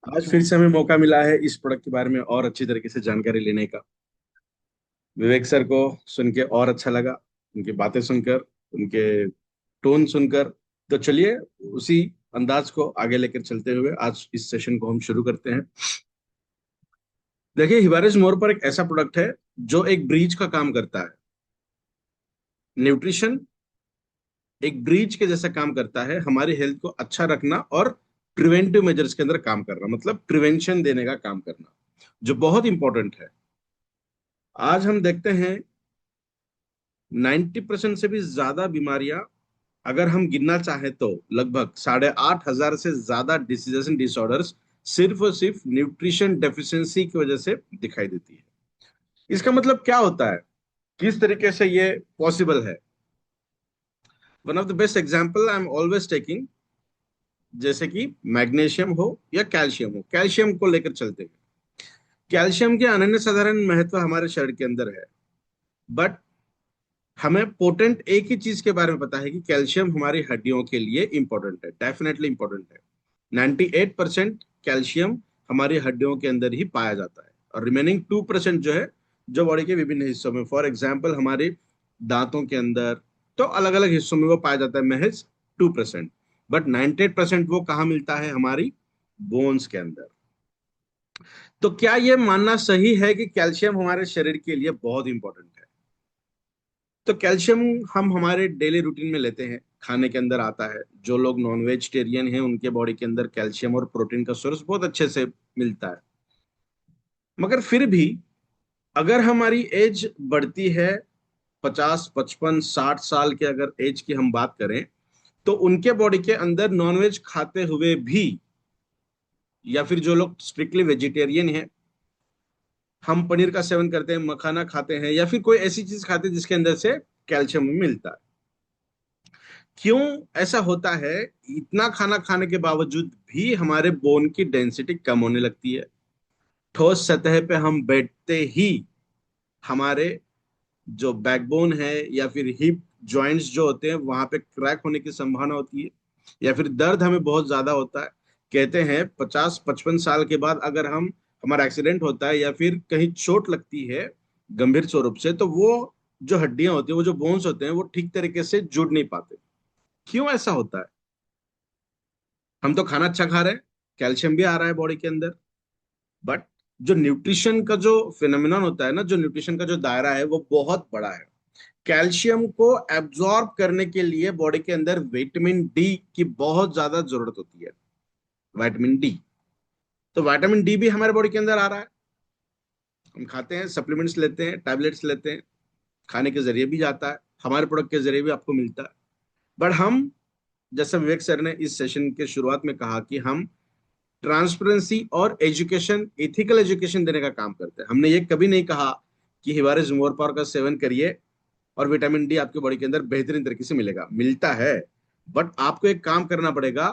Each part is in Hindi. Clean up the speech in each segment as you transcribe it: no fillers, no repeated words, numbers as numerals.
आज फिर से हमें मौका मिला है इस प्रोडक्ट के बारे में और अच्छी तरीके से जानकारी लेने का। विवेक सर को सुन के और अच्छा लगा, उनकी बातें सुनकर, उनके टोन सुनकर। तो चलिए उसी अंदाज को आगे लेकर चलते हुए आज इस सेशन को हम शुरू करते हैं। देखिए, हिबारिस मोर पर एक ऐसा प्रोडक्ट है जो एक ब्रिज का काम करता है। न्यूट्रिशन एक ब्रिज के जैसा काम करता है, हमारी हेल्थ को अच्छा रखना और प्रिवेंटिव मेजर्स के अंदर काम करना, मतलब प्रिवेंशन देने का काम करना, जो बहुत इंपॉर्टेंट है। आज हम देखते हैं 90% से भी ज्यादा बीमारियां, अगर हम गिनना चाहें तो लगभग 8,500 से ज्यादा डिसीजेस एंड डिसऑर्डर्स सिर्फ और सिर्फ न्यूट्रिशन डेफिशिएंसी की वजह से दिखाई देती है। इसका मतलब क्या होता है, किस तरीके से ये पॉसिबल है? One of the best example I am always taking, जैसे कि मैग्नीशियम हो या कैल्शियम हो। कैल्शियम को लेकर चलते हैं। कैल्शियम के अनन्य साधारण महत्व हमारे शरीर के अंदर है, बट हमें पोटेंट एक ही चीज के बारे में पता है कि कैल्शियम हमारी हड्डियों के लिए इंपॉर्टेंट है, डेफिनेटली इंपॉर्टेंट है। 98% कैल्शियम हमारी हड्डियों के अंदर ही पाया जाता है, और रिमेनिंग 2% जो है, जो बॉडी के विभिन्न हिस्सों में, फॉर एग्जाम्पल हमारे दांतों के अंदर, तो अलग अलग हिस्सों में वो पाया जाता है, महज 2%। बट 98% वो कहाँ मिलता है? हमारी बोन्स के अंदर। तो क्या ये मानना सही है कि कैल्शियम हमारे शरीर के लिए बहुत इंपॉर्टेंट है? तो कैल्शियम हम हमारे डेली रूटीन में लेते हैं, खाने के अंदर आता है। जो लोग नॉन वेजिटेरियन हैं उनके बॉडी के अंदर कैल्शियम और प्रोटीन का सोर्स बहुत अच्छे से मिलता है। मगर फिर भी अगर हमारी एज बढ़ती है, 50, 55, 60 साल के अगर एज की हम बात करें, तो उनके बॉडी के अंदर नॉनवेज खाते हुए भी, या फिर जो लोग स्ट्रिक्टली वेजिटेरियन हैं, हम पनीर का सेवन करते हैं, मखाना खाते हैं, या फिर कोई ऐसी चीज खाते हैं जिसके अंदर से कैल्शियम मिलता है। क्यों ऐसा होता है? इतना खाना खाने के बावजूद भी हमारे बोन की डेंसिटी कम होने लगती है। ठोस सतह पे हम बैठते ही हमारे जो बैकबोन है या फिर हिप जॉइंट्स जो होते हैं वहां पे क्रैक होने की संभावना होती है, या फिर दर्द हमें बहुत ज्यादा होता है। कहते हैं 50, 55 साल के बाद अगर हमारा एक्सीडेंट होता है या फिर कहीं चोट लगती है गंभीर स्वरूप से, तो वो जो हड्डियां होती है, वो जो बोन्स होते हैं, वो ठीक तरीके से जुड़ नहीं पाते। क्यों ऐसा होता है? हम तो खाना अच्छा खा रहे हैं, कैल्शियम भी आ रहा है बॉडी के अंदर, बट जो न्यूट्रिशन का जो फिनोमिनन होता है ना, जो न्यूट्रिशन का जो दायरा है, वो बहुत बड़ा है। कैल्शियम को एब्जॉर्ब करने के लिए बॉडी के अंदर विटामिन डी की बहुत ज्यादा जरूरत होती है। विटामिन डी, तो विटामिन डी भी हमारे बॉडी के अंदर आ रहा है। हम खाते हैं, सप्लीमेंट्स लेते हैं, टैबलेट्स लेते हैं, खाने के जरिए भी जाता है, हमारे प्रोडक्ट के जरिए भी आपको मिलता है। बट हम, जैसे विवेक सर ने इस सेशन के शुरुआत में कहा कि हम ट्रांसपेरेंसी और एजुकेशन, एथिकल एजुकेशन देने का काम करते हैं। हमने ये कभी नहीं कहा कि हिवारिस मोर पावर का सेवन करिए और विटामिन डी आपके बॉडी के अंदर बेहतरीन तरीके से मिलेगा। मिलता है, बट आपको एक काम करना पड़ेगा,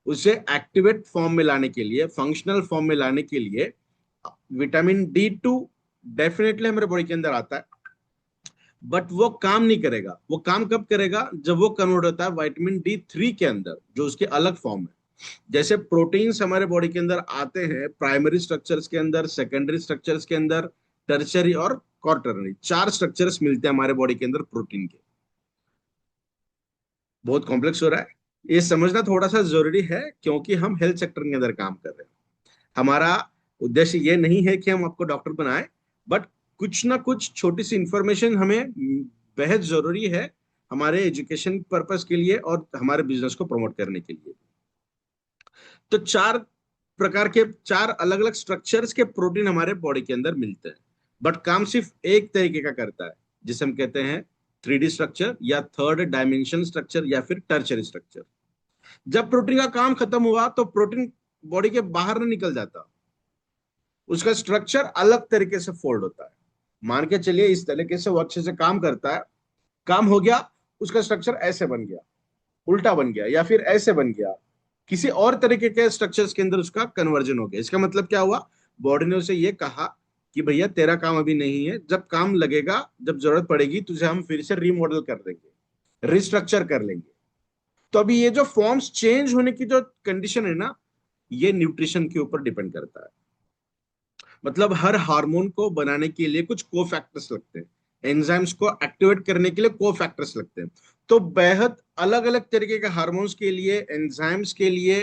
उसे एक्टिवेट फॉर्म में लाने के लिए, फंक्शनल फॉर्म में लाने के लिए। विटामिन D2 डेफिनेटली हमारे बॉडी के अंदर आता है, बट वो काम नहीं करेगा। वो काम कब करेगा? जब वो कन्वर्ट होता है विटामिन D3 के अंदर, जो उसके अलग फॉर्म है। जैसे प्रोटीन्स हमारे बॉडी के अंदर आते हैं प्राइमरी स्ट्रक्चर्स के अंदर, सेकेंडरी स्ट्रक्चर्स के अंदर, टर्शियरी और क्वार्टरनरी, 4 स्ट्रक्चर्स मिलते हैं हमारे बॉडी के अंदर प्रोटीन के। बहुत कॉम्प्लेक्स हो रहा है, ये समझना थोड़ा सा जरूरी है, क्योंकि हम हेल्थ सेक्टर के अंदर काम कर रहे हैं। हमारा उद्देश्य ये नहीं है कि हम आपको डॉक्टर बनाए, बट कुछ ना कुछ छोटी सी इंफॉर्मेशन हमें बेहद जरूरी है हमारे एजुकेशन पर्पस के लिए और हमारे बिजनेस को प्रमोट करने के लिए। तो 4 प्रकार के, 4 अलग अलग स्ट्रक्चर्स के प्रोटीन हमारे बॉडी के अंदर मिलते हैं, बट काम सिर्फ एक तरीके का करता है, जिसे हम कहते हैं 3D स्ट्रक्चर या थर्ड डायमेंशन स्ट्रक्चर या फिर टर्चरी स्ट्रक्चर। जब प्रोटीन का काम खत्म हुआ तो प्रोटीन बॉडी के बाहर नहीं निकल जाता, उसका स्ट्रक्चर अलग तरीके से फोल्ड होता है। मान के चलिए इस तरीके से वो अच्छे से काम करता है, काम हो गया, उसका स्ट्रक्चर ऐसे बन गया, उल्टा बन गया, या फिर ऐसे बन गया, किसी और तरीके के स्ट्रक्चर्स के अंदर उसका कन्वर्जन हो गया। इसका मतलब क्या हुआ? बॉडी ने उसे ये कहा कि भैया तेरा काम अभी नहीं है, जब काम लगेगा, जब जरूरत पड़ेगी तुझे हम फिर से रीमॉडल कर देंगे, रिस्ट्रक्चर कर लेंगे। तो अभी ये जो फॉर्म्स चेंज होने की जो कंडीशन है ना, ये न्यूट्रिशन के ऊपर डिपेंड करता है। मतलब हर हार्मोन को बनाने के लिए कुछ को फैक्टर्स लगते हैं, एंजाइम्स को एक्टिवेट करने के लिए को फैक्टर्स लगते हैं। तो बेहद अलग अलग तरीके के हार्मोन्स के लिए, एंजाइम्स के लिए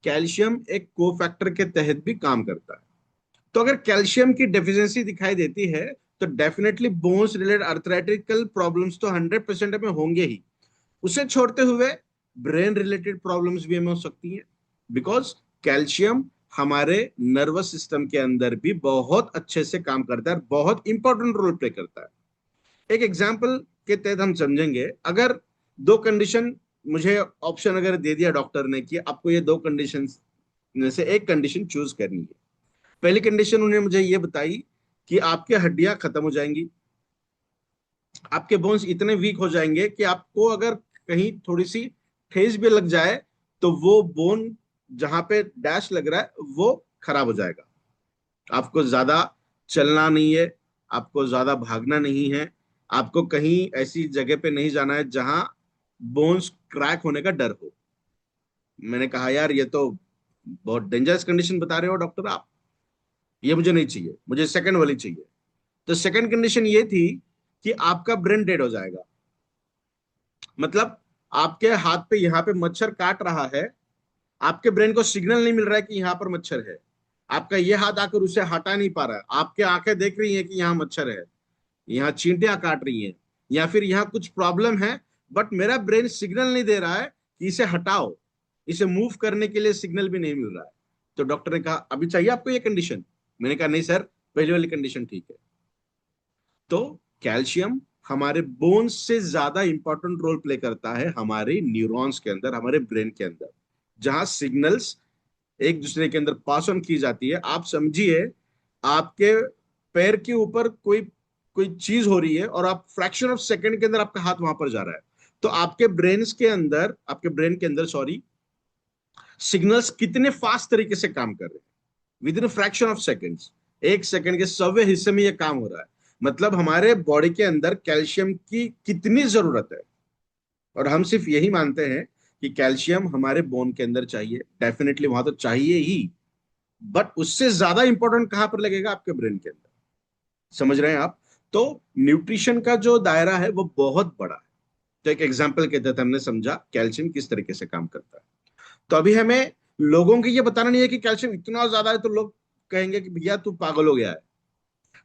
कैल्शियम एक को फैक्टर के तहत भी काम करता है। तो अगर कैल्शियम की डेफिशिएंसी दिखाई देती है तो डेफिनेटली बोन्स रिलेटेड अर्थराइटिकल प्रॉब्लम्स तो 100% में होंगे ही। उसे छोड़ते हुए ब्रेन रिलेटेड प्रॉब्लम्स भी हमें हो सकती हैं, बिकॉज कैल्शियम हमारे नर्वस सिस्टम के अंदर भी बहुत अच्छे से काम करता है, बहुत इंपॉर्टेंट रोल प्ले करता है। एक एग्जाम्पल के तहत हम समझेंगे, अगर दो कंडीशन, मुझे ऑप्शन अगर दे दिया डॉक्टर ने कि आपको ये दो कंडीशन में से एक कंडीशन चूज करनी है। पहली कंडीशन उन्होंने मुझे ये बताई कि आपकी हड्डियां खत्म हो जाएंगी, आपके बोन्स इतने वीक हो जाएंगे कि आपको अगर कहीं थोड़ी सी ठेस भी लग जाए तो वो बोन जहां पे डैश लग रहा है वो खराब हो जाएगा। आपको ज्यादा चलना नहीं है, आपको ज्यादा भागना नहीं है, आपको कहीं ऐसी जगह पे नहीं जाना है जहां बोन्स क्रैक होने का डर हो। मैंने कहा यार ये तो बहुत डेंजरस कंडीशन बता रहे हो डॉक्टर आप, ये मुझे नहीं चाहिए, मुझे सेकंड वाली चाहिए। तो सेकंड कंडीशन ये थी कि आपका ब्रेन डेड हो जाएगा। मतलब आपके हाथ पे यहाँ पे मच्छर काट रहा है, आपके ब्रेन को सिग्नल नहीं मिल रहा है कि यहाँ पर मच्छर है, आपका ये हाथ आकर उसे हटा नहीं पा रहा है, आपके आंखें देख रही हैं कि यहाँ मच्छर है, यहाँ चींटियां काट रही हैं, या फिर यहाँ कुछ प्रॉब्लम है, बट मेरा ब्रेन सिग्नल नहीं दे रहा है कि इसे हटाओ, इसे मूव करने के लिए सिग्नल भी नहीं मिल रहा है। तो डॉक्टर ने कहा अभी चाहिए आपको ये कंडीशन? मैंने कहा नहीं सर, पहले वाली कंडीशन ठीक है। तो कैल्शियम हमारे बोन्स से ज्यादा इंपॉर्टेंट रोल प्ले करता है हमारे न्यूरॉन्स के अंदर, हमारे ब्रेन के अंदर, जहां सिग्नल्स एक दूसरे के अंदर पास ऑन की जाती है। आप समझिए, आपके पैर के ऊपर कोई कोई चीज हो रही है और आप फ्रैक्शन ऑफ सेकंड के अंदर आपका हाथ वहां पर जा रहा है, तो आपके ब्रेन के अंदर सॉरी, सिग्नल्स कितने फास्ट तरीके से काम कर रहे हैं, with in fraction of seconds, एक सेकंड के 100वें हिस्से में ये काम हो रहा है। मतलब हमारे बॉडी के अंदर कैल्शियम की कितनी जरूरत है, और हम सिर्फ यही मानते हैं कि कैल्शियम हमारे बोन के अंदर चाहिए, डेफिनेटली वहां तो चाहिए ही, बट उससे ज्यादा इंपॉर्टेंट कहां पर लगेगा? आपके ब्रेन के अंदर। समझ रहे हैं आप? तो न्यूट्रिशन का जो दायरा है वो बहुत बड़ा है। तो एक एग्जाम्पल के तहत हमने समझा कैल्शियम किस तरीके से काम करता है। तो अभी हमें लोगों को ये बताना नहीं है कि कैल्शियम इतना ज्यादा है तो लोग कहेंगे कि भैया तू पागल हो गया है।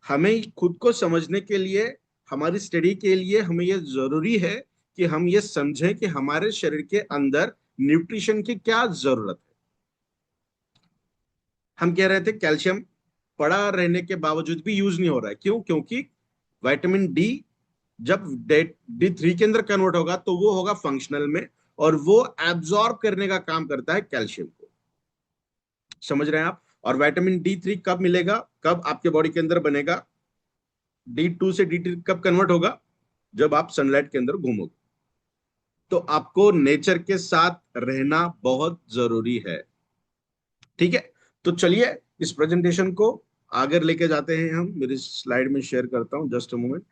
हमें खुद को समझने के लिए, हमारी स्टडी के लिए हमें यह जरूरी है कि हम ये समझें कि हमारे शरीर के अंदर न्यूट्रिशन की क्या जरूरत है। हम कह रहे थे कैल्शियम पड़ा रहने के बावजूद भी यूज नहीं हो रहा है, क्यों? क्योंकि विटामिन डी जब D3 के अंदर कन्वर्ट होगा तो वो होगा फंक्शनल में, और वो एब्जॉर्ब करने का काम करता है कैल्शियम को। समझ रहे हैं आप? और विटामिन D3 कब मिलेगा, कब आपके बॉडी के अंदर बनेगा? D2 से D3 कब कन्वर्ट होगा? जब आप सनलाइट के अंदर घूमोगे। तो आपको नेचर के साथ रहना बहुत जरूरी है। ठीक है, तो चलिए इस प्रेजेंटेशन को आगे लेके जाते हैं। हम मेरी स्लाइड में शेयर करता हूं, just a moment.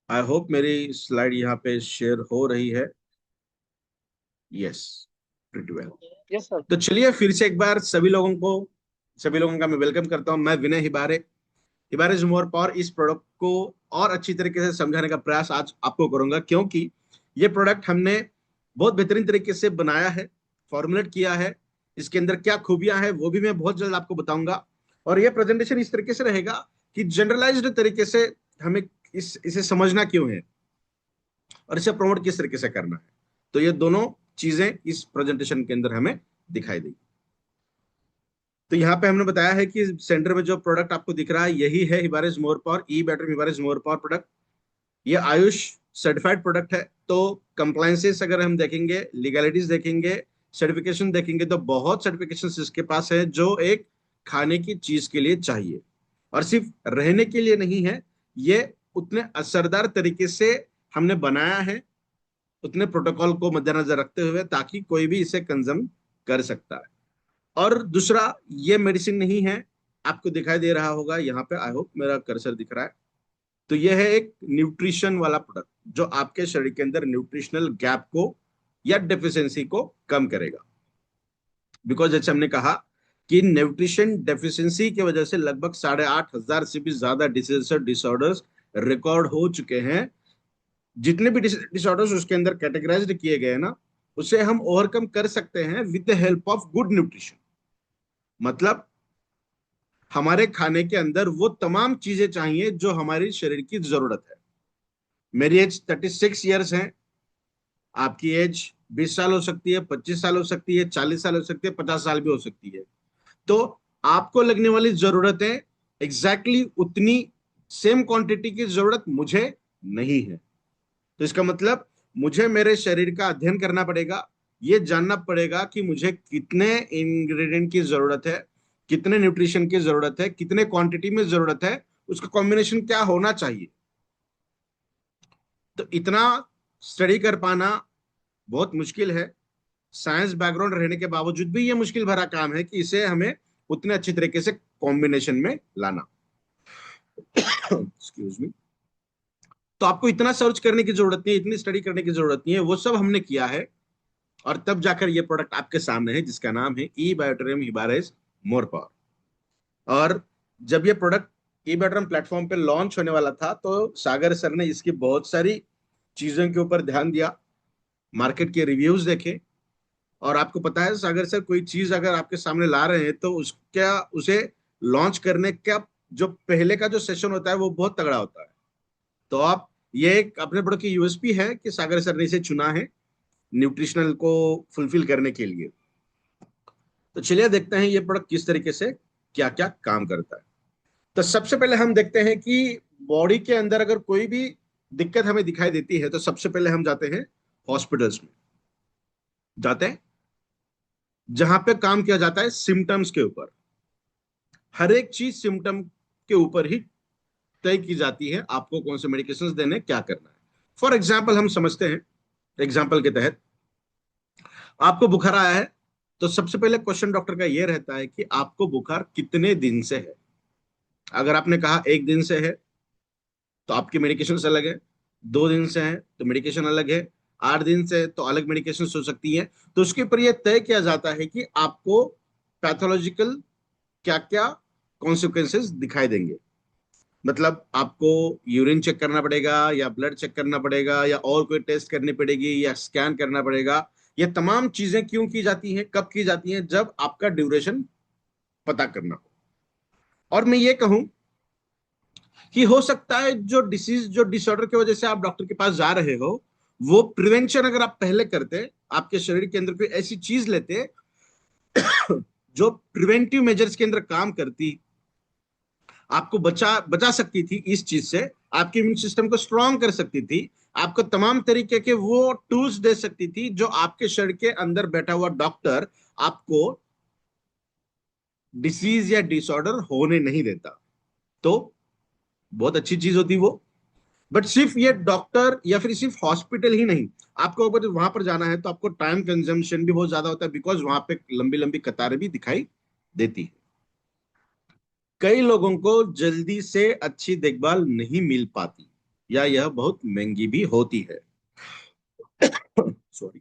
I hope मेरी स्लाइड यहाँ पे शेयर हो रही है। Yes, pretty well. Yes sir. तो चलिए फिर से एक बार सभी लोगों का मैं वेलकम करता हूं। मैं विनय Hibare, Hibare is more power, इस प्रोडक्ट को और अच्छी तरीके से समझाने का प्रयास आज आपको करूंगा, क्योंकि ये प्रोडक्ट हमने बहुत बेहतरीन तरीके से बनाया है, फॉर्मुलेट किया है। इसके अंदर क्या खूबियां हैं वो भी मैं बहुत जल्द आपको बताऊंगा। और ये प्रेजेंटेशन इस तरीके से रहेगा कि जनरलाइज्ड तरीके से हमें इसे समझना क्यों है और इसे प्रमोट किस तरीके से करना है। तो ये दोनों चीजें इस प्रेजेंटेशन के अंदर हमें दिखाई देगी। तो यहाँ पे हमने बताया है कि सेंटर में जो प्रोडक्ट आपको दिख रहा है यही है हिबारिस मोर पावर, ई बैटरी हिबारिस मोर पावर प्रोडक्ट। ये आयुष सर्टिफाइड प्रोडक्ट है। तो कंप्लायंसेस अगर हम देखेंगे, लीगैलिटीज देखेंगे, सर्टिफिकेशन देखेंगे, तो बहुत सर्टिफिकेशन इसके पास है जो एक खाने की चीज के लिए चाहिए, और सिर्फ रहने के लिए नहीं है। ये उतने असरदार तरीके से हमने बनाया है, उतने प्रोटोकॉल को मद्देनजर रखते हुए, ताकि कोई भी इसे कंज्यूम कर सकता है। और दूसरा, ये मेडिसिन नहीं है। आपको दिखाई दे रहा होगा यहाँ पे, आई होप मेरा कर्सर दिख रहा है। तो यह है एक न्यूट्रिशन वाला प्रोडक्ट जो आपके शरीर के अंदर न्यूट्रिशनल गैप को या डेफिशिएंसी को कम करेगा। बिकॉज जैसे हमने कहा कि न्यूट्रिशन डेफिशिएंसी की वजह से लगभग 8,500 से भी ज्यादा डिसीज और डिसऑर्डर्स रिकॉर्ड हो चुके हैं। जितने भी डिसऑर्डर्स उसके अंदर कैटेगराइज्ड किए गए हैं ना, उसे हम ओवरकम कर सकते हैं with the help of good nutrition. मतलब हमारे खाने के अंदर वो तमाम चीजें चाहिए जो हमारे शरीर की जरूरत है। मेरी एज 36 ईयर्स है, आपकी एज 20 साल हो सकती है, 25 साल हो सकती है, 40 साल हो सकती है, 50 साल भी हो सकती है। तो आपको लगने वाली जरूरतें एग्जैक्टली उतनी सेम क्वांटिटी की जरूरत मुझे नहीं है। तो इसका मतलब मुझे मेरे शरीर का अध्ययन करना पड़ेगा, ये जानना पड़ेगा कि मुझे कितने इंग्रेडिएंट की जरूरत है, कितने न्यूट्रिशन की जरूरत है, कितने क्वांटिटी में जरूरत है, उसका कॉम्बिनेशन क्या होना चाहिए। तो इतना स्टडी कर पाना बहुत मुश्किल है। साइंस बैकग्राउंड रहने के बावजूद भी ये मुश्किल भरा काम है कि इसे हमें उतने अच्छी तरीके से कॉम्बिनेशन में लाना। Excuse me. तो आपको इतना सर्च करने की जरूरत नहीं है, इतनी स्टडी करने की जरूरत नहीं है, वो सब हमने किया है। और तब जाकर ये प्रोडक्ट आपके सामने है जिसका नाम है ई बायोटेरियम हिबारिस मोर पावर। और जब ये प्रोडक्ट ई बायोटेरियम प्लेटफॉर्म पे लॉन्च होने वाला था तो सागर सर ने इसकी बहुत सारी चीजों के ऊपर ध्यान दिया, मार्केट के रिव्यूज देखे। और आपको पता है सागर सर कोई चीज अगर आपके सामने ला रहे हैं तो उसका उसे लॉन्च करने का जो पहले का जो सेशन होता है वो बहुत तगड़ा होता है। तो आप ये एक अपने प्रोडक्ट की यूएसपी है कि सागर सर ने इसे चुना है न्यूट्रिशनल को फुलफिल करने के लिए। तो चलिए देखते हैं ये प्रोडक्ट किस तरीके से क्या क्या काम करता है। तो सबसे पहले हम देखते हैं कि बॉडी के अंदर अगर कोई भी दिक्कत हमें दिखाई देती है तो सबसे पहले हम जाते हैं हॉस्पिटल्स में, जाते हैं जहां पे काम किया जाता है सिम्टम्स के ऊपर। हर एक चीज सिम्टम के ऊपर ही तय की जाती है, आपको कौन से मेडिकेशंस देने, क्या करना है। फॉर एग्जाम्पल हम समझते हैं, एग्जाम्पल के तहत आपको बुखार आया है तो सबसे पहले क्वेश्चन डॉक्टर का यह रहता है कि आपको बुखार कितने दिन से है। अगर आपने कहा 1 दिन से है तो आपकी मेडिकेशन अलग है, 2 दिन से है तो मेडिकेशन अलग है, 8 दिन से है तो अलग मेडिकेशन हो सकती है। तो उसके ऊपर यह तय किया जाता है कि आपको पैथोलॉजिकल क्या क्या कॉन्सिक्वेंसेस दिखाई देंगे। मतलब आपको यूरिन चेक करना पड़ेगा या ब्लड चेक करना पड़ेगा या और कोई टेस्ट करनी पड़ेगी या स्कैन करना पड़ेगा। ये तमाम चीजें क्यों की जाती हैं, कब की जाती हैं, जब आपका ड्यूरेशन पता करना हो। और मैं ये कहूं कि हो सकता है जो डिसीज जो डिसऑर्डर की वजह से आप डॉक्टर के पास जा रहे हो वो प्रिवेंशन अगर आप पहले करते, आपके शरीर के अंदर कोई ऐसी चीज लेते जो प्रिवेंटिव मेजर्स के अंदर काम करती, आपको बचा बचा सकती थी इस चीज से, आपके इम्यून सिस्टम को स्ट्रांग कर सकती थी, आपको तमाम तरीके के वो टूल्स दे सकती थी जो आपके शरीर के अंदर बैठा हुआ डॉक्टर आपको डिसीज या डिसऑर्डर होने नहीं देता, तो बहुत अच्छी चीज होती वो। बट सिर्फ ये डॉक्टर या फिर सिर्फ हॉस्पिटल ही नहीं, आपको अगर वहां पर जाना है तो आपको टाइम कंजम्पशन भी बहुत ज्यादा होता है, बिकॉज वहां पे लंबी लंबी कतारें भी दिखाई देती है। कई लोगों को जल्दी से अच्छी देखभाल नहीं मिल पाती या यह बहुत महंगी भी होती है। सॉरी।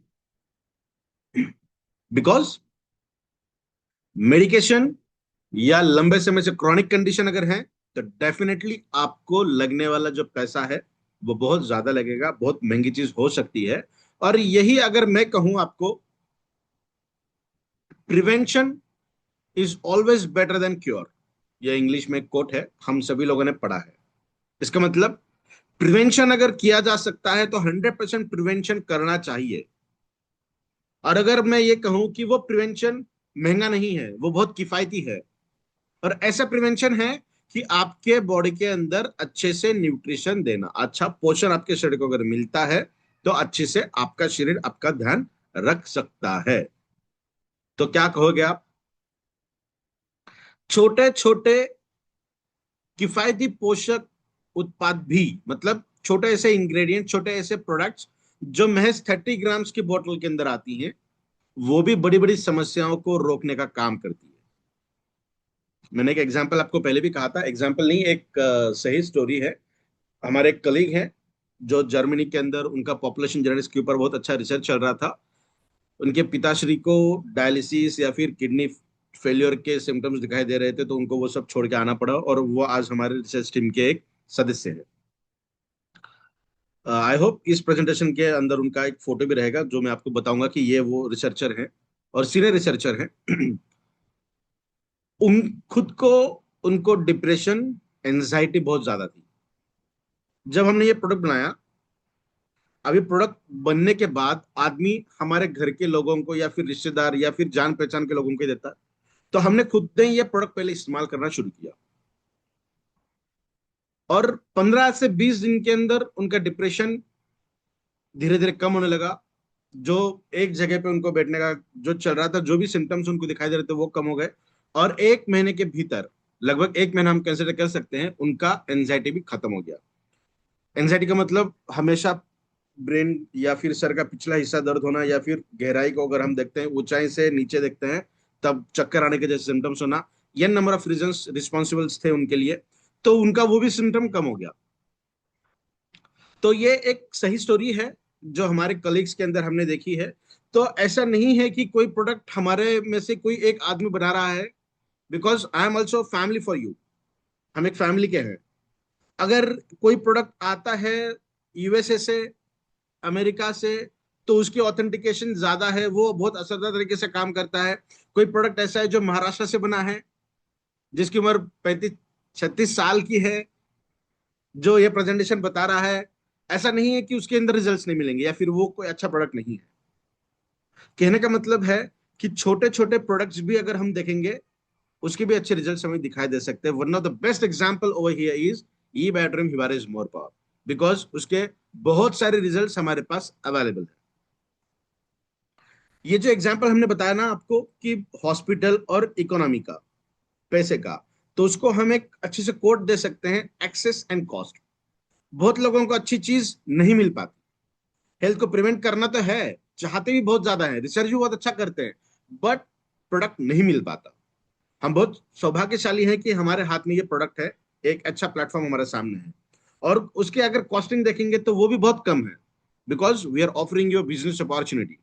बिकॉज मेडिकेशन या लंबे समय से क्रॉनिक कंडीशन अगर है तो डेफिनेटली आपको लगने वाला जो पैसा है वो बहुत ज्यादा लगेगा, बहुत महंगी चीज हो सकती है। और यही अगर मैं कहूं आपको, prevention is always better than cure, यह इंग्लिश में कोट है, हम सभी लोगों ने पढ़ा है। इसका मतलब प्रिवेंशन अगर किया जा सकता है तो 100% प्रिवेंशन करना चाहिए। और अगर मैं ये कहूं कि वो प्रिवेंशन महंगा नहीं है, वो बहुत किफायती है, और ऐसा प्रिवेंशन है कि आपके बॉडी के अंदर अच्छे से न्यूट्रिशन देना, अच्छा पोषण आपके शरीर को अगर मिलता है तो अच्छे से आपका शरीर आपका ध्यान रख सकता है। तो क्या कहोगे आप, छोटे छोटे किफायती पोषक उत्पाद भी, मतलब छोटे ऐसे इंग्रेडिएंट, छोटे ऐसे प्रोडक्ट्स जो महज 30 ग्राम्स की बोतल के अंदर आती हैं, वो भी बड़ी बड़ी समस्याओं को रोकने का काम करती है। मैंने एक एग्जांपल आपको पहले भी कहा था, एग्जांपल नहीं, एक सही स्टोरी है। हमारे एक कलीग हैं जो जर्मनी के अंदर, उनका पॉपुलेशन जेनेटिक्स के ऊपर बहुत अच्छा रिसर्च चल रहा था। उनके पिताश्री को डायलिसिस या फिर किडनी फेल्योर के सिम्टम्स दिखाई दे रहे थे, तो उनको वो सब छोड़ के आना पड़ा और वो आज हमारे रिसर्च टीम के एक सदस्य है। आई होप इस प्रेजेंटेशन के अंदर उनका एक फोटो भी रहेगा, जो मैं आपको बताऊंगा कि ये वो रिसर्चर हैं और सीनियर रिसर्चर हैं। उन खुद को उनको डिप्रेशन, एंजाइटी बहुत ज्यादा थी। जब हमने ये प्रोडक्ट बनाया, अभी प्रोडक्ट बनने के बाद आदमी हमारे घर के लोगों को या फिर रिश्तेदार या फिर जान पहचान के लोगों को ही देता है, तो हमने खुद ने ये प्रोडक्ट पहले इस्तेमाल करना शुरू किया और 15 से 20 दिन के अंदर उनका डिप्रेशन धीरे धीरे कम होने लगा। जो एक जगह पे उनको बैठने का जो चल रहा था, जो भी सिम्टम्स उनको दिखाई दे रहे थे वो कम हो गए। और 1 महीने के भीतर, लगभग 1 महीना हम कंसिडर कर सकते हैं, उनका एंजाइटी भी खत्म हो गया। एंजाइटी का मतलब हमेशा ब्रेन या फिर सर का पिछला हिस्सा दर्द होना, या फिर गहराई को अगर हम देखते हैं, ऊंचाई से नीचे देखते हैं तब चक्कर आने के जैसे सिम्टम्स होना, ये नंबर ऑफ रीजंस रिस्पॉन्सिबल्स थे उनके लिए, तो उनका वो भी सिम्टम कम हो गया। तो ये एक सही स्टोरी है जो हमारे कलीग्स के अंदर हमने देखी है। तो ऐसा नहीं है कि कोई प्रोडक्ट हमारे में से कोई एक आदमी बना रहा है, because I am also family for you. हम एक फैमिली के हैं। अगर कोई प्रोडक्ट आता है यूएसए से, अमेरिका से, तो उसकी ऑथेंटिकेशन ज्यादा है, वो बहुत असरदार तरीके से काम करता है। कोई प्रोडक्ट ऐसा है जो महाराष्ट्र से बना है, जिसकी उम्र 35-36 साल की है, जो ये प्रेजेंटेशन बता रहा है, ऐसा नहीं है कि उसके अंदर रिजल्ट्स नहीं मिलेंगे या फिर वो कोई अच्छा प्रोडक्ट नहीं है। कहने का मतलब है कि छोटे छोटे प्रोडक्ट्स भी अगर हम देखेंगे, उसके भी अच्छे रिजल्ट्स हमें दिखाई दे सकते हैं। One of the best example over here is E battery Himalaya is more power, because उसके बहुत सारे रिजल्ट्स हमारे पास अवेलेबल है। ये जो एग्जांपल हमने बताया ना आपको कि हॉस्पिटल और इकोनॉमी का, पैसे का, तो उसको हम एक अच्छे से कोट दे सकते हैं, एक्सेस एंड कॉस्ट। बहुत लोगों को अच्छी चीज नहीं मिल पाती। हेल्थ को प्रिवेंट करना तो है, चाहते भी बहुत ज्यादा है, रिसर्च भी बहुत अच्छा करते हैं, बट प्रोडक्ट नहीं मिल पाता। हम बहुत सौभाग्यशाली हैं कि हमारे हाथ में ये प्रोडक्ट है, एक अच्छा प्लेटफॉर्म हमारे सामने है। और उसके अगर कॉस्टिंग देखेंगे तो वो भी बहुत कम है, because we are offering your business opportunity.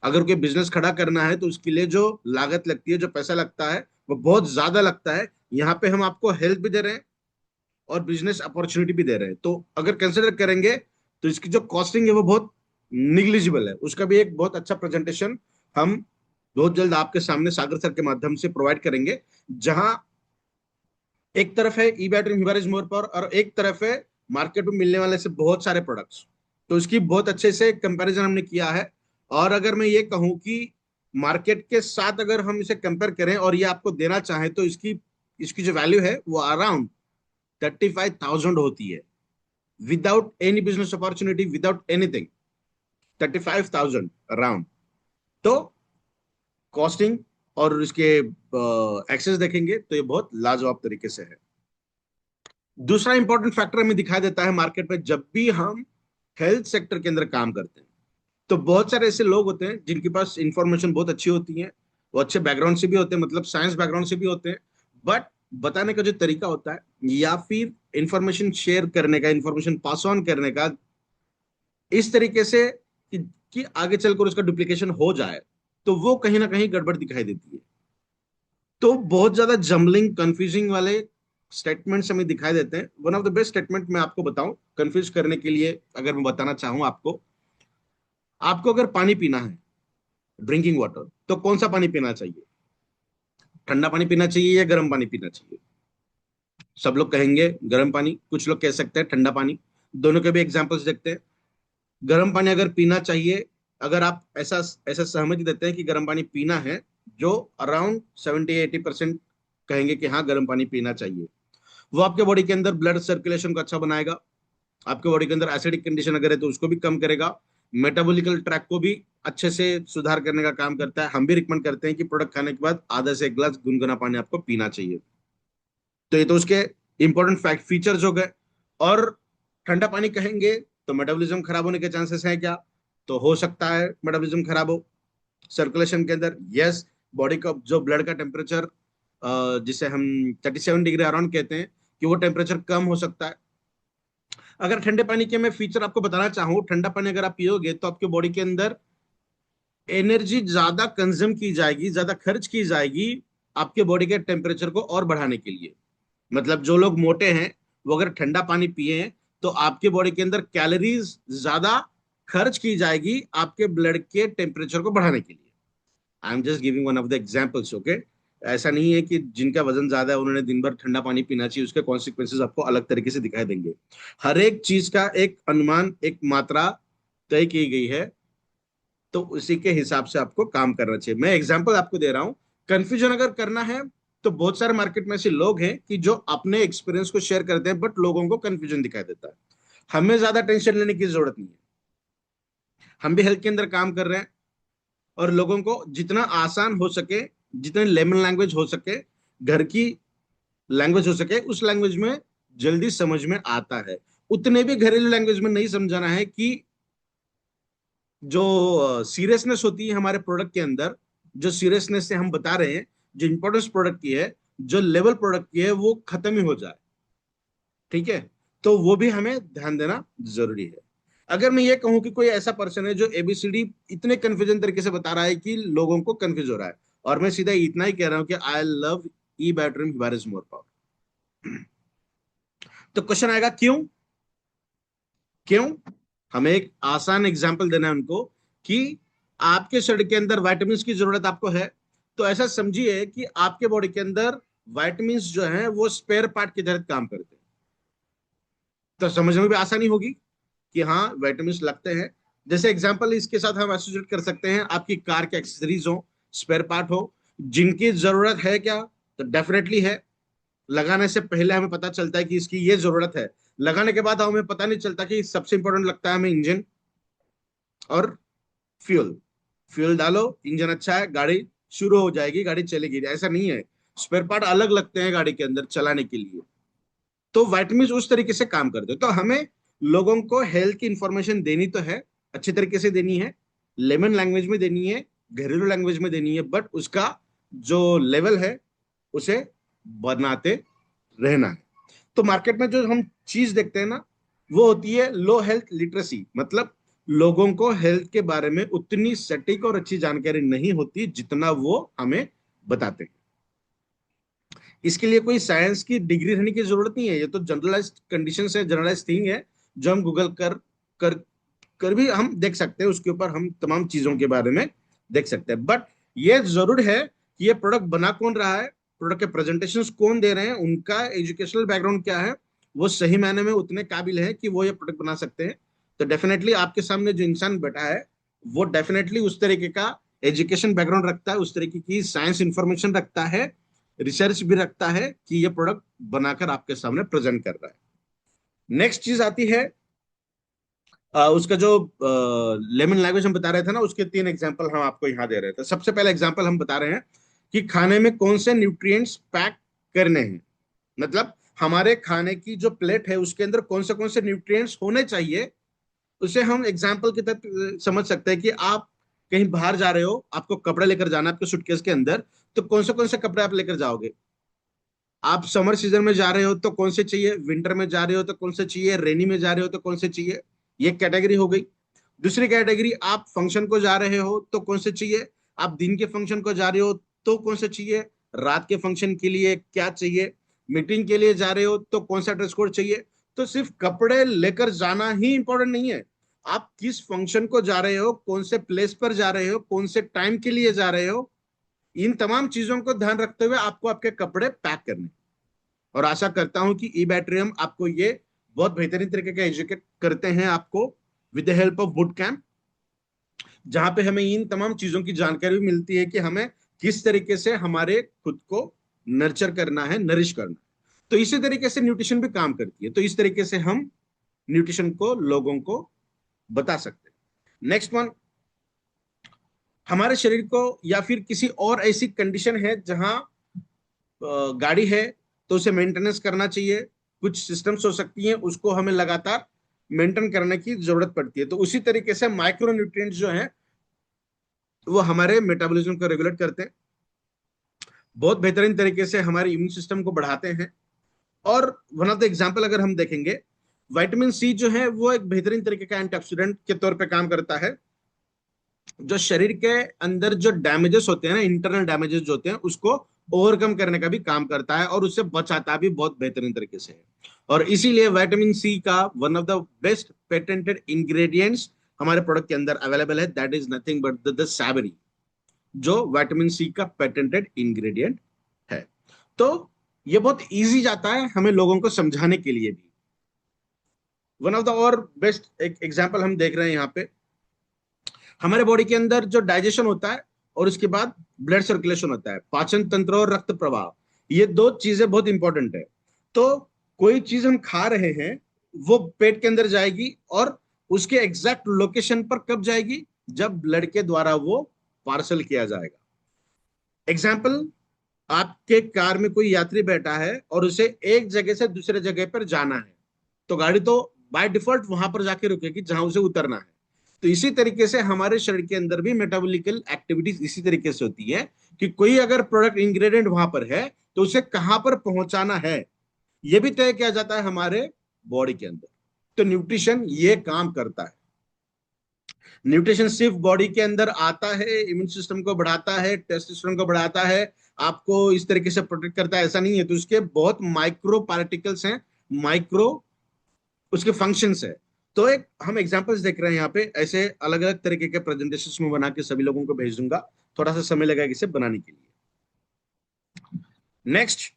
अगर कोई बिजनेस खड़ा करना है तो उसके लिए जो लागत लगती है, जो पैसा लगता है, वो बहुत ज्यादा लगता है। यहाँ पे हम आपको हेल्प भी दे रहे हैं और बिजनेस अपॉर्चुनिटी भी दे रहे हैं। तो अगर कंसिडर करेंगे तो इसकी जो कॉस्टिंग है वो बहुत निग्लिजिबल है। उसका भी एक बहुत अच्छा प्रेजेंटेशन हम बहुत जल्द आपके सामने सागर सर के माध्यम से प्रोवाइड करेंगे, जहां एक तरफ है ई बैटरी हिबारिज मोर पर और एक तरफ है मार्केट में मिलने वाले से बहुत सारे प्रोडक्ट्स। तो इसकी बहुत अच्छे से कंपैरिजन हमने किया है। और अगर मैं ये कहूं कि मार्केट के साथ अगर हम इसे कंपेयर करें और ये आपको देना चाहें, तो इसकी इसकी जो वैल्यू है वो अराउंड 35,000 होती है, without any business opportunity, without anything. 35,000 around. तो कॉस्टिंग और इसके एक्सेस देखेंगे तो ये बहुत लाजवाब तरीके से है। दूसरा इंपॉर्टेंट फैक्टर हमें दिखाई देता है मार्केट में, जब भी हम हेल्थ सेक्टर के अंदर काम करते हैं, तो बहुत सारे ऐसे लोग होते हैं जिनके पास इंफॉर्मेशन बहुत अच्छी होती है, वो अच्छे बैकग्राउंड से भी होते हैं, मतलब साइंस बैकग्राउंड से भी होते हैं, बट बताने का जो तरीका होता है या फिर इंफॉर्मेशन शेयर करने का, इंफॉर्मेशन पास ऑन करने का इस तरीके से कि आगे चलकर उसका डुप्लीकेशन हो जाए, तो वो कहीं ना कहीं गड़बड़ दिखाई देती है। तो बहुत ज्यादा जम्बलिंग, कंफ्यूजिंग वाले स्टेटमेंट्स हमें दिखाई देते हैं। One of the best statement मैं आपको बताऊं कंफ्यूज करने के लिए, अगर मैं बताना चाहूं आपको, आपको अगर पानी पीना है, ड्रिंकिंग वाटर, तो कौन सा पानी पीना चाहिए? ठंडा पानी पीना चाहिए या गर्म पानी पीना चाहिए? सब लोग कहेंगे गर्म पानी, कुछ लोग कह सकते हैं ठंडा पानी। दोनों के भी एग्जांपल्स देखते हैं। गर्म पानी अगर पीना चाहिए, अगर आप ऐसा ऐसा सहमति देते हैं कि गर्म पानी पीना है, जो अराउंड 70-80% कहेंगे कि हाँ गर्म पानी पीना चाहिए। वो आपके बॉडी के अंदर ब्लड सर्कुलेशन को अच्छा बनाएगा, आपके बॉडी के अंदर एसिडिक कंडीशन अगर है तो उसको भी कम करेगा, मेटाबॉलिकल ट्रैक को भी अच्छे से सुधार करने का काम करता है। हम भी रिकमेंड करते हैं कि प्रोडक्ट खाने के बाद आधा से 1 गिलास गुनगुना पानी आपको पीना चाहिए। तो ये तो उसके इंपॉर्टेंट फैक्ट फीचर्स हो गए। और ठंडा पानी कहेंगे तो मेटाबॉलिज्म खराब होने के चांसेस है क्या? तो हो सकता है मेटाबॉलिज्म खराब हो सर्कुलेशन के अंदर, यस। बॉडी का जो ब्लड का टेम्परेचर, जिसे हम 37 डिग्री अराउंड कहते हैं, कि वो टेम्परेचर कम हो सकता है। अगर ठंडे पानी के मैं फीचर आपको बताना चाहूँ, ठंडा पानी अगर आप पियोगे तो आपके बॉडी के अंदर एनर्जी ज्यादा कंज्यूम की जाएगी, ज्यादा खर्च की जाएगी आपके बॉडी के टेम्परेचर को और बढ़ाने के लिए। मतलब जो लोग मोटे हैं वो अगर ठंडा पानी पिए हैं तो आपके बॉडी के अंदर कैलोरीज ज्यादा खर्च की जाएगी आपके ब्लड के टेम्परेचर को बढ़ाने के लिए। I am just giving one of the examples, okay. ऐसा नहीं है कि जिनका वजन ज्यादा है उन्होंने दिन भर ठंडा पानी पीना चाहिए, उसके कॉन्सिक्वेंसेस आपको अलग तरीके से दिखाई देंगे। हर एक चीज का एक अनुमान, एक मात्रा तय की गई है, तो उसी के हिसाब से आपको काम करना चाहिए। मैं एग्जांपल आपको दे रहा हूं। कंफ्यूजन अगर करना है तो बहुत सारे मार्केट में ऐसे लोग हैं कि जो अपने एक्सपीरियंस को शेयर करते हैं, बट लोगों को कंफ्यूजन दिखाई देता है। हमें ज्यादा टेंशन लेने की जरूरत नहीं है। हम भी हेल्थ के अंदर काम कर रहे हैं, और लोगों को जितना आसान हो सके, जितने लेमन लैंग्वेज हो सके, घर की लैंग्वेज हो सके, उस लैंग्वेज में जल्दी समझ में आता है। उतने भी घरेलू लैंग्वेज में नहीं समझाना है कि जो सीरियसनेस होती है हमारे प्रोडक्ट के अंदर, जो सीरियसनेस से हम बता रहे हैं, जो इंपॉर्टेंस प्रोडक्ट की है, जो लेवल प्रोडक्ट की है, वो खत्म ही हो जाए। ठीक है, तो वो भी हमें ध्यान देना जरूरी है। अगर मैं ये कहूं कि कोई ऐसा पर्सन है जो एबीसीडी इतने कंफ्यूजन तरीके से बता रहा है कि लोगों को कंफ्यूज हो रहा है, और मैं सीधा इतना ही कह रहा हूं कि I love e battery where is more power. तो क्वेश्चन आएगा क्यों? क्यों? हमें एक आसान एग्जांपल देना है उनको कि आपके शरीर के अंदर विटामिन की जरूरत आपको है, तो ऐसा समझिए कि आपके बॉडी के अंदर विटामिन जो है वो स्पेयर पार्ट की तरह काम करते हैं। तो समझने में भी आसानी होगी कि हाँ विटामिन लगते हैं। जैसे एग्जांपल इसके साथ हम एसोसिएट कर सकते हैं, आपकी कार के एक्सेसरीज हो, स्पेयर पार्ट हो, जिनकी जरूरत है क्या? तो डेफिनेटली है। लगाने से पहले हमें पता चलता है कि इसकी ये जरूरत है, लगाने के बाद हमें पता नहीं चलता कि सबसे इंपॉर्टेंट लगता है हमें इंजन और फ्यूल। फ्यूल डालो, इंजन अच्छा है, गाड़ी शुरू हो जाएगी, गाड़ी चलेगी। ऐसा नहीं है, स्पेयर पार्ट अलग लगते हैं गाड़ी के अंदर चलाने के लिए। तो वाइटमिन उस तरीके से काम करते हैं। तो हमें लोगों को हेल्थ की इंफॉर्मेशन देनी तो है, अच्छी तरीके से देनी है, लेमन लैंग्वेज में देनी है, घरेलू लैंग्वेज में देनी है, बट उसका जो लेवल है उसे बनाते रहना है। तो मार्केट में जो हम चीज देखते हैं ना, वो होती है लो हेल्थ लिटरेसी। मतलब लोगों को हेल्थ के बारे में उतनी सटीक और अच्छी जानकारी नहीं होती जितना वो हमें बताते हैं। इसके लिए कोई साइंस की डिग्री रहने की जरूरत नहीं है, ये तो जनरलाइज्ड कंडीशन है, जनरलाइज्ड थिंग है, जो हम गूगल कर कर भी हम देख सकते हैं। उसके ऊपर हम तमाम चीजों के बारे में देख सकते हैं। बट ये जरूर है कि ये प्रोडक्ट बना कौन रहा है, प्रोडक्ट के प्रेजेंटेशन कौन दे रहे हैं, उनका एजुकेशनल बैकग्राउंड क्या है, वो सही मायने में उतने काबिल है कि वो ये प्रोडक्ट बना सकते हैं। तो डेफिनेटली आपके सामने जो इंसान बैठा है वो डेफिनेटली उस तरीके का एजुकेशन बैकग्राउंड रखता है, उस तरीके की साइंस इंफॉर्मेशन रखता है, रिसर्च भी रखता है कि ये प्रोडक्ट बनाकर आपके सामने प्रेजेंट कर रहा है। नेक्स्ट चीज आती है उसका जो लेमन लैंग्वेज हम बता रहे थे ना, उसके तीन एग्जांपल हम आपको यहाँ दे रहे थे। सबसे पहला एग्जांपल हम बता रहे हैं कि खाने में कौन से न्यूट्रिएंट्स पैक करने हैं। मतलब हमारे खाने की जो प्लेट है उसके अंदर कौन से न्यूट्रिएंट्स होने चाहिए, उसे हम एग्जाम्पल की तरह समझ सकते हैं कि आप कहीं बाहर जा रहे हो, आपको कपड़े लेकर जाना है आपके सूटकेस के अंदर, तो कौन से कपड़े आप लेकर जाओगे? आप समर सीजन में जा रहे हो तो कौन से चाहिए, विंटर में जा रहे हो तो कौन से चाहिए, रेनी में जा रहे हो तो कौन से चाहिए। ये कैटेगरी हो गई। दूसरी कैटेगरी, आप फंक्शन को जा रहे हो तो कौन से चाहिए, आप दिन के फंक्शन को जा रहे हो तो कौन से चाहिए, रात के फंक्शन के लिए क्या चाहिए, मीटिंग के लिए जा रहे हो तो कौन सा ड्रेस कोड चाहिए। तो सिर्फ कपड़े लेकर जाना ही इंपॉर्टेंट नहीं है, आप किस फंक्शन को जा रहे हो, कौन से प्लेस पर जा रहे हो, कौन से टाइम के लिए जा रहे हो, इन तमाम चीजों को ध्यान रखते हुए आपको आपके कपड़े पैक करने। और आशा करता हूं कि ई बैटरियम आपको ये बहुत बेहतरीन तरीके का एजुकेट करते हैं आपको with the help of boot camp, जहां पे हमें इन तमाम चीजों की जानकारी भी मिलती है कि हमें किस तरीके से हमारे खुद को नर्चर करना है, नरिश करना है। तो इसी तरीके से न्यूट्रिशन भी काम करती है। तो इस तरीके से हम न्यूट्रिशन को लोगों को बता सकते हैं। नेक्स्ट वन, हमारे शरीर को या फिर किसी और ऐसी कंडीशन है जहां गाड़ी है तो उसे मेंटेनेंस करना चाहिए, कुछ सिस्टम्स हो सकती हैं उसको हमें लगातार मेंटेन करने की जरूरत पड़ती है। तो उसी तरीके से माइक्रो न्यूट्रिएंट्स जो हैं वो हमारे मेटाबॉलिज्म को रेगुलेट करते हैं, बहुत बेहतरीन तरीके से हमारे इम्यून सिस्टम को बढ़ाते हैं। और वन ऑफ द एग्जाम्पल अगर हम देखेंगे, विटामिन सी जो है वो एक बेहतरीन तरीके का एंटीऑक्सीडेंट के तौर पे काम करता है। जो शरीर के अंदर जो डैमेजेस होते हैं ना, इंटरनल डैमेजेस जो होते हैं, उसको ओवरकम करने का भी काम करता है और उससे बचाता भी बहुत बेहतरीन तरीके से है। और इसीलिए विटामिन सी का one of the best patented ingredients हमारे प्रोडक्ट के अंदर अवेलेबल है, that is nothing but the savoury, जो विटामिन सी का पेटेंटेड इंग्रेडिएंट है। तो ये बहुत इजी जाता है हमें लोगों को समझाने के लिए भी। वन ऑफ द और बेस्ट एक एग्जांपल हम देख रहे हैं यहाँ पे, हमारे बॉडी के अंदर जो डाइजेशन होता है और उसके बाद ब्लड सर्कुलेशन होता है, पाचन तंत्र और रक्त प्रवाह, ये दो चीजें बहुत इंपॉर्टेंट है। तो कोई चीज हम खा रहे हैं, वो पेट के अंदर जाएगी और उसके एग्जैक्ट लोकेशन पर कब जाएगी, जब ब्लड के द्वारा वो पार्सल किया जाएगा। एग्जाम्पल, आपके कार में कोई यात्री बैठा है और उसे एक जगह से दूसरे जगह पर जाना है, तो गाड़ी तो बाय डिफॉल्ट वहां पर जाके रुकेगी जहां उसे उतरना है। तो इसी तरीके से हमारे शरीर के अंदर भी मेटाबॉलिकल एक्टिविटीज इसी तरीके से होती है कि कोई अगर प्रोडक्ट इंग्रेडिएंट वहां पर है तो उसे कहां पर पहुंचाना है, यह भी तय किया जाता है हमारे बॉडी के अंदर। तो न्यूट्रिशन ये काम करता है। न्यूट्रिशन सिर्फ बॉडी के अंदर आता है, इम्यून सिस्टम को बढ़ाता है, टेस्टोस्टेरोन को बढ़ाता है, आपको इस तरीके से प्रोटेक्ट करता है, ऐसा नहीं है। तो उसके बहुत माइक्रो पार्टिकल्स हैं, माइक्रो उसके फंक्शंस है। तो एक हम एग्जांपल्स देख रहे हैं यहाँ पे, ऐसे अलग अलग तरीके के प्रेजेंटेशंस में बना के सभी लोगों को भेज दूंगा, थोड़ा सा समय लगेगा इसे बनाने के लिए। नेक्स्ट,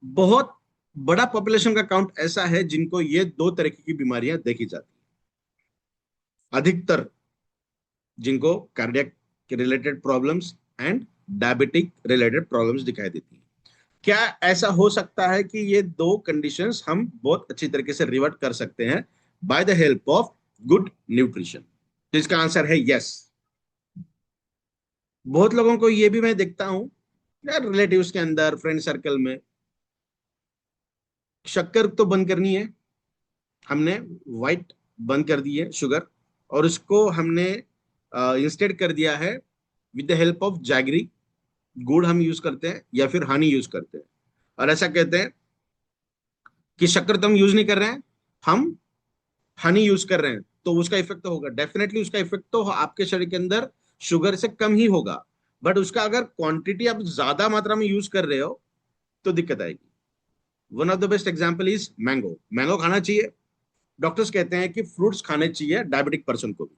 बहुत बड़ा पॉपुलेशन का काउंट ऐसा है जिनको ये दो तरीके की बीमारियां देखी जाती है, अधिकतर जिनको cardiac related problems and diabetic related problems दिखाई देती है। क्या ऐसा हो सकता है कि ये दो कंडीशंस हम बहुत अच्छी तरीके से रिवर्ट कर सकते हैं by the help of good nutrition? तो इसका आंसर है यस। बहुत लोगों को ये भी मैं देखता हूं यार, रिलेटिव्स के अंदर, फ्रेंड सर्कल में, शक्कर तो बंद करनी है, हमने व्हाइट बंद कर दी है शुगर, और उसको हमने इंस्टेड कर दिया है with the help of jaggery, गुड़ हम यूज करते हैं या फिर हनी यूज करते हैं, और ऐसा कहते हैं कि शक्कर तो हम यूज नहीं कर रहे हैं, हम हनी यूज कर रहे हैं, तो उसका इफेक्ट तो होगा, डेफिनेटली उसका इफेक्ट तो आपके शरीर के अंदर शुगर से कम ही होगा। बट उसका अगर क्वांटिटी आप ज्यादा मात्रा में यूज कर रहे हो तो दिक्कत आएगी। One of the best example is mango. Mango खाना चाहिए, डॉक्टर्स कहते हैं कि फ्रूट्स खाने चाहिए डायबिटिक पर्सन को भी,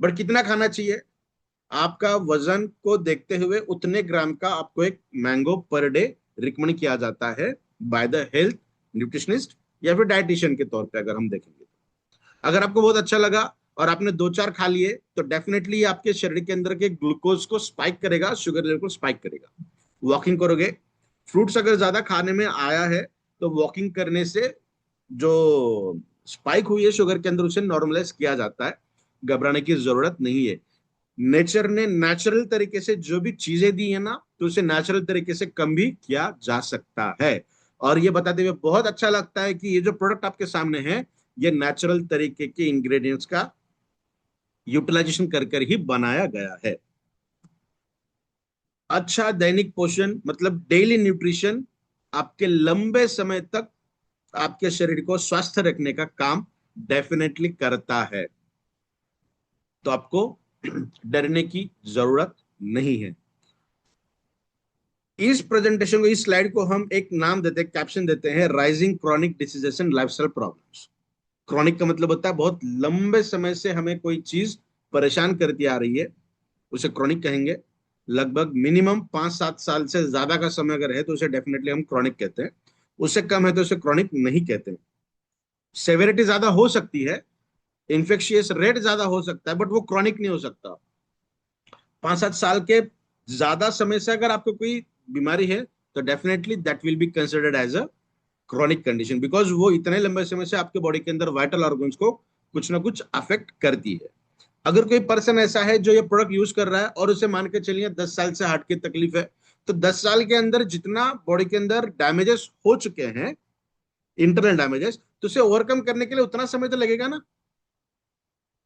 बट कितना खाना चाहिए? आपका वजन को देखते हुए उतने ग्राम का आपको एक मैंगो पर डे रिकमेंड किया जाता है बाय द हेल्थ न्यूट्रिशनिस्ट या फिर डाइटिशियन के तौर पे अगर हम देखेंगे। अगर आपको बहुत अच्छा लगा और आपने दो चार खा लिए तो डेफिनेटली आपके शरीर के अंदर के ग्लूकोज को स्पाइक करेगा, शुगर लेवल को स्पाइक करेगा। वॉकिंग करोगे, फ्रूट्स अगर ज्यादा खाने में आया है तो वॉकिंग करने से जो स्पाइक हुई है शुगर के अंदर उसे नॉर्मलाइज किया जाता है, घबराने की जरूरत नहीं है। नेचर ने नेचुरल तरीके से जो भी चीजें दी है ना, तो उसे नेचुरल तरीके से कम भी किया जा सकता है। और ये बताते हुए बहुत अच्छा लगता है कि ये जो प्रोडक्ट आपके सामने है, ये नेचुरल तरीके के इंग्रेडिएंट्स का यूटिलाइजेशन कर कर ही बनाया गया है। अच्छा दैनिक पोषण मतलब डेली न्यूट्रिशन आपके लंबे समय तक आपके शरीर को स्वस्थ रखने का काम डेफिनेटली करता है, तो आपको डरने की जरूरत नहीं है। इस प्रेजेंटेशन को, इस स्लाइड को हम एक नाम देते हैं, कैप्शन देते हैं, rising chronic diseases and lifestyle problems. Chronic का मतलब होता है बहुत लंबे समय से हमें कोई चीज परेशान करती आ रही है, उसे क्रॉनिक कहेंगे। लगभग मिनिमम 5-7 साल से ज्यादा का समय अगर है तो उसे डेफिनेटली हम क्रॉनिक कहते हैं, उससे कम है तो उसे क्रॉनिक नहीं कहते हैं। सेवेरिटी ज्यादा हो सकती है, इन्फेक्शियस रेट ज्यादा हो सकता है, बट वो क्रॉनिक नहीं हो सकता। 5-7 साल के ज्यादा समय से अगर आपको कोई बीमारी है तो definitely that will be considered as a chronic condition, because वो इतने लंबे समय से आपके बॉडी के अंदर वाइटल ऑर्गन्स को कुछ ना कुछ अफेक्ट करती है। अगर कोई पर्सन ऐसा है जो ये प्रोडक्ट यूज कर रहा है और उसे मान के चलिए 10 साल से हार्ट की तकलीफ है, तो 10 साल के अंदर जितना बॉडी के अंदर डैमेजेस हो चुके हैं, इंटरनल डैमेजेस, तो उसे ओवरकम करने के लिए उतना समय तो लगेगा ना।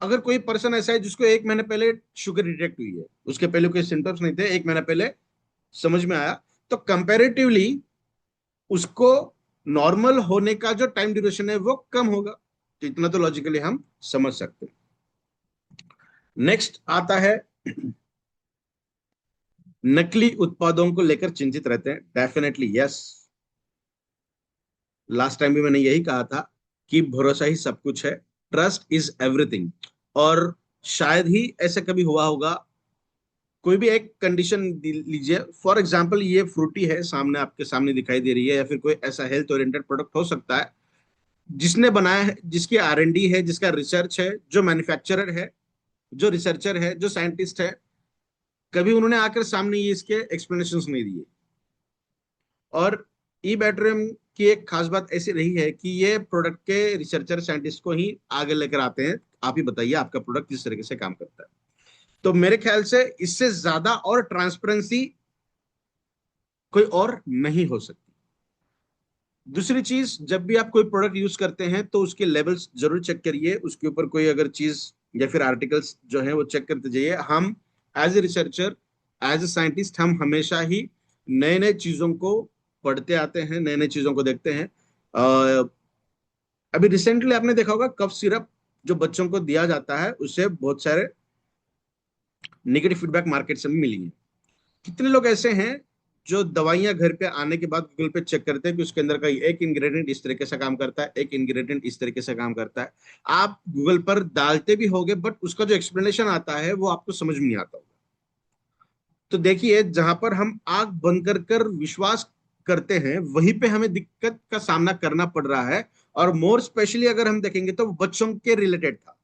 अगर कोई पर्सन ऐसा है जिसको 1 महीने पहले शुगर डिटेक्ट हुई है, उसके पहले कोई सिम्टम्स नहीं थे, 1 महीना पहले समझ में आया, तो कंपैरेटिवली उसको नॉर्मल होने का जो टाइम ड्यूरेशन है वो कम होगा। तो इतना तो लॉजिकली हम समझ सकते हैं। नेक्स्ट आता है, नकली उत्पादों को लेकर चिंतित रहते हैं। डेफिनेटली यस, लास्ट टाइम भी मैंने यही कहा था कि भरोसा ही सब कुछ है, ट्रस्ट इज एवरीथिंग। और शायद ही ऐसा कभी हुआ होगा, कोई भी एक कंडीशन लीजिए, फॉर एग्जांपल ये फ्रूटी है सामने, आपके सामने दिखाई दे रही है, या फिर कोई ऐसा हेल्थ ओरिएंटेड प्रोडक्ट हो सकता है जिसने बनाया है, जिसकी R&D है, जिसका रिसर्च है, जो मैन्युफैक्चरर है, जो रिसर्चर है, जो साइंटिस्ट है, कभी उन्होंने आकर सामने ये इसके एक्सप्लेनेशंस नहीं दिए। और ई बैटरियम की एक खास बात ऐसी रही है कि ये प्रोडक्ट के रिसर्चर साइंटिस्ट को ही आगे लेकर आते हैं, आप ही बताइए आपका प्रोडक्ट किस तरीके से काम करता है। तो मेरे ख्याल से इससे ज्यादा और ट्रांसपेरेंसी कोई और नहीं हो सकती। दूसरी चीज, जब भी आप कोई प्रोडक्ट यूज करते हैं तो उसके लेवल्स जरूर चेक करिए, उसके ऊपर कोई अगर चीज या फिर आर्टिकल्स जो है वो चेक करते जाइए। हम as a researcher, as a scientist, हम हमेशा ही नए नए चीजों को पढ़ते आते हैं, नए नए चीजों को देखते हैं। अ, अभी रिसेंटली आपने देखा होगा कफ सिरप जो बच्चों को दिया जाता है, उससे बहुत सारे नेगेटिव फीडबैक मार्केट से भी मिली है। कितने लोग ऐसे हैं जो दवाइयां घर पे आने के बाद गूगल पे चेक करते हैं कि उसके अंदर का एक इंग्रेडिएंट इस तरीके से काम करता है, एक इंग्रेडिएंट इस तरीके से काम करता है। आप गूगल पर डालते भी होगे बट उसका जो एक्सप्लेनेशन आता है वो आपको समझ में नहीं आता होगा। तो देखिए, जहां पर हम आंख बंद कर कर विश्वास करते हैं वहीं पे हमें दिक्कत का सामना करना पड़ रहा है। और मोर स्पेशली अगर हम देखेंगे तो बच्चों के रिलेटेड था।